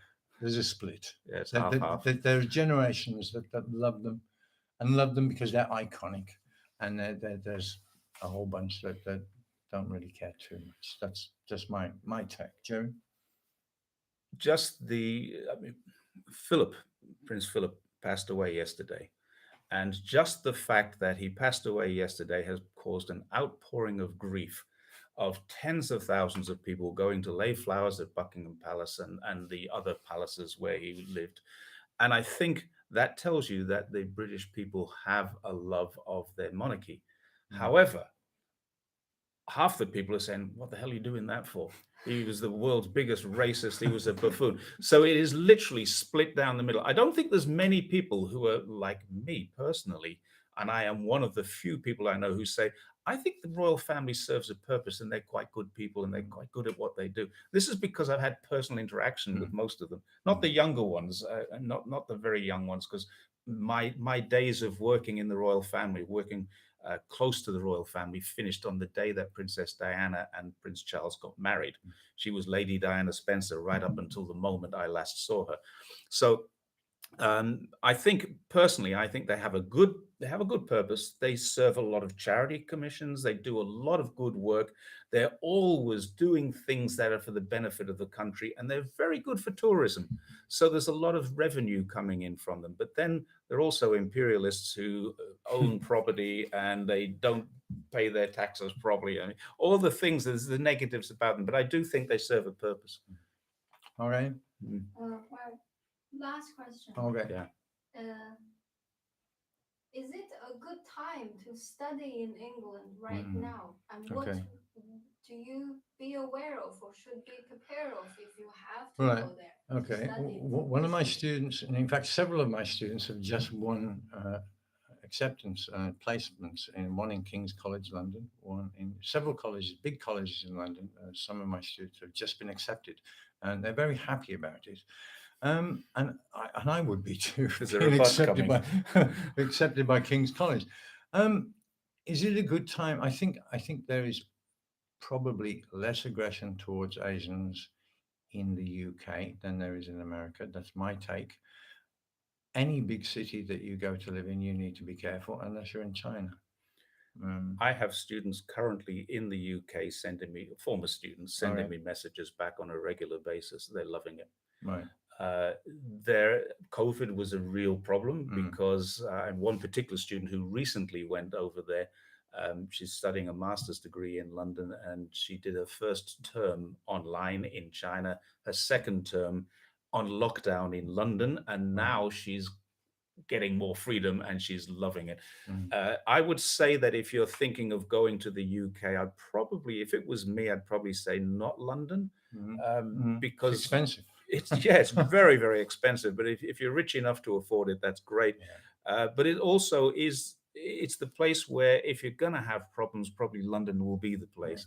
There's a split. Yeah, it's half-half. There are generations that love them and love them because they're iconic, and there's a whole bunch that don't really care too much. That's just my take. Jerry? Just Prince Philip passed away yesterday. And just the fact that he passed away yesterday has caused an outpouring of grief of tens of thousands of people going to lay flowers at Buckingham Palace and the other palaces where he lived. And I think that tells you that the British people have a love of their monarchy. However, half the people are saying, what the hell are you doing that for? He was the world's biggest racist. He was a buffoon. So it is literally split down the middle. I don't think there's many people who are like me personally. And I am one of the few people I know who say, I think the royal family serves a purpose and they're quite good people and they're quite good at what they do. This is because I've had personal interaction with most of them, not the younger ones, not the very young ones, because my days of working in the royal family, working close to the royal family, finished on the day that Princess Diana and Prince Charles got married. She was Lady Diana Spencer right up until the moment I last saw her. So I think personally, I think they have a good purpose. They serve a lot of charity commissions. They do a lot of good work. They're always doing things that are for the benefit of the country, and they're very good for tourism. So there's a lot of revenue coming in from them. But then they're also imperialists who own property and they don't pay their taxes properly. I mean, all the things, there's the negatives about them, but I do think they serve a purpose. All right. Well, last question. Okay. Yeah. Is it a good time to study in England right now? And what Okay. do you be aware of or should be prepared of if you have to Right. go there? Okay. Study. One of my students, and in fact, several of my students have just won acceptance placements, one in King's College London, one in several colleges, big colleges in London. Some of my students have just been accepted, and they're very happy about it. And I would be too. Is there a bus coming? Accepted by King's College. Is it a good time? I think there is probably less aggression towards Asians in the UK than there is in America. That's my take. Any big city that you go to live in, you need to be careful unless you're in China. I have students currently in the UK sending me, former students sending me messages back on a regular basis. They're loving it. Right. COVID was a real problem because one particular student who recently went over there, she's studying a master's degree in London, and she did her first term online in China, her second term on lockdown in London, and now she's getting more freedom and she's loving it. I would say that if you're thinking of going to the UK, I'd probably, if it was me, I'd probably say not London, because it's expensive. It's very, very expensive. But if you're rich enough to afford it, that's great. Yeah. But it also is, it's the place where if you're going to have problems, probably London will be the place.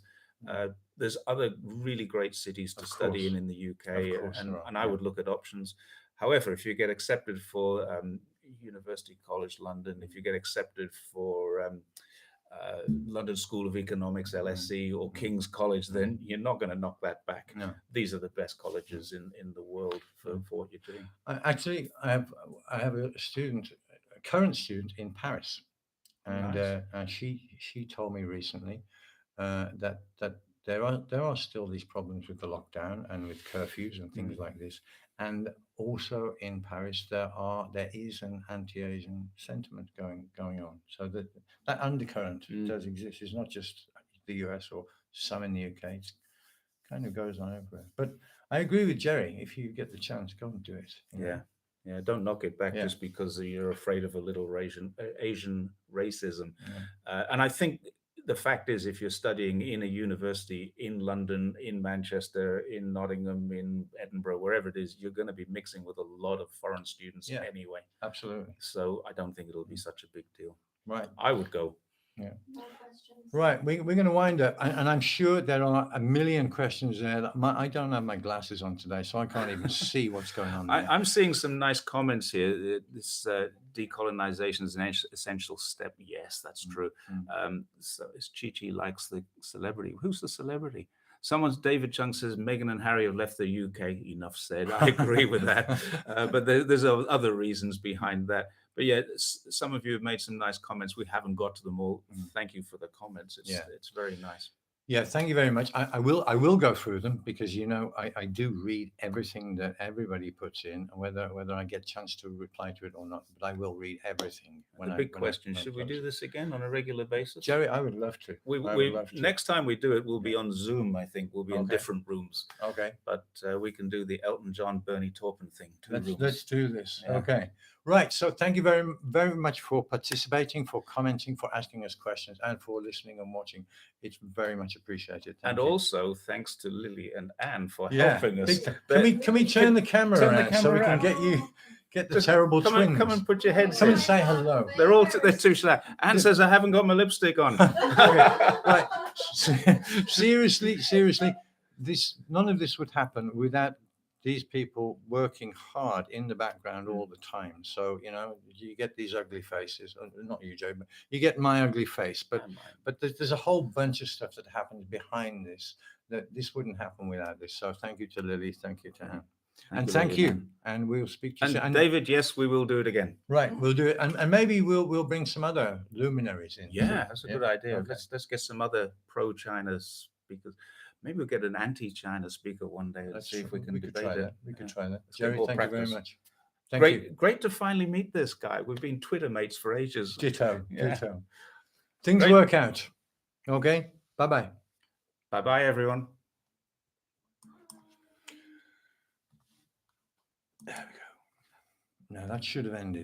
There's other really great cities to study in the UK, and I would look at options. However, if you get accepted for University College London, if you get accepted for London School of Economics, LSE, or King's College, then you're not going to knock that back. No. These are the best colleges in the world for what you're doing. Actually, I have a current student in Paris, and nice. She told me recently that there are still these problems with the lockdown and with curfews and things like this. And also in Paris, there is an anti-Asian sentiment going on. So that undercurrent does exist. It's not just the US or some in the UK. It kind of goes on everywhere. But I agree with Jerry. If you get the chance, go and do it. Yeah. Don't knock it back just because you're afraid of a little Asian racism. And I think the fact is, if you're studying in a university in London, in Manchester, in Nottingham, in Edinburgh, wherever it is, you're going to be mixing with a lot of foreign students anyway. Absolutely. So I don't think it'll be such a big deal. Right. I would go. Yeah. More questions. Right. We're going to wind up. And I'm sure there are a million questions there. That I don't have my glasses on today, so I can't even see what's going on there. I'm seeing some nice comments here. This decolonization is an essential step. Yes, that's true. So Chi likes the celebrity. Who's the celebrity? David Chung says Meghan and Harry have left the UK. Enough said. I agree with that. But there's other reasons behind that. But yeah, some of you have made some nice comments. We haven't got to them all. Thank you for the comments. It's very nice. Yeah, thank you very much. I will go through them because I do read everything that everybody puts in, whether I get a chance to reply to it or not. But I will read everything. The big question: should we do this again on a regular basis? Jerry, I would love to. Next time we do it, we'll be on Zoom. I think we'll be in different rooms. Okay. But we can do the Elton John, Bernie Taupin thing. Let's do this. Yeah. Okay. Right. So thank you very, very much for participating, for commenting, for asking us questions, and for listening and watching. It's very much appreciated. And also thanks to Lily and Anne for Yeah. helping us. Can we turn the camera around so we can get the terrible twins? Come and put your heads Come in. and say hello. They're too shy. Anne says I haven't got my lipstick on. Right. Seriously, none of this would happen without these people working hard in the background all the time. So you get these ugly faces. Not you, Joe, but you get my ugly face. But there's a whole bunch of stuff that happens behind this. That this wouldn't happen without this. So thank you to Lily. Thank you to Anne. And thank you. And we'll speak to you soon. And David, yes, we will do it again. Right, we'll do it. And maybe we'll bring some other luminaries in. Yeah, that's a good idea. Okay. Let's get some other pro-China speakers. Maybe we'll get an anti-China speaker one day and see if we can debate it. We could try that. Let's get Jerry, more thank you practice. very much. Thank you. Great to finally meet this guy. We've been Twitter mates for ages. Ditto. Yeah. Ditto. Things Great. work out. Okay. Bye-bye. Bye-bye, everyone. There we go. Now that should have ended.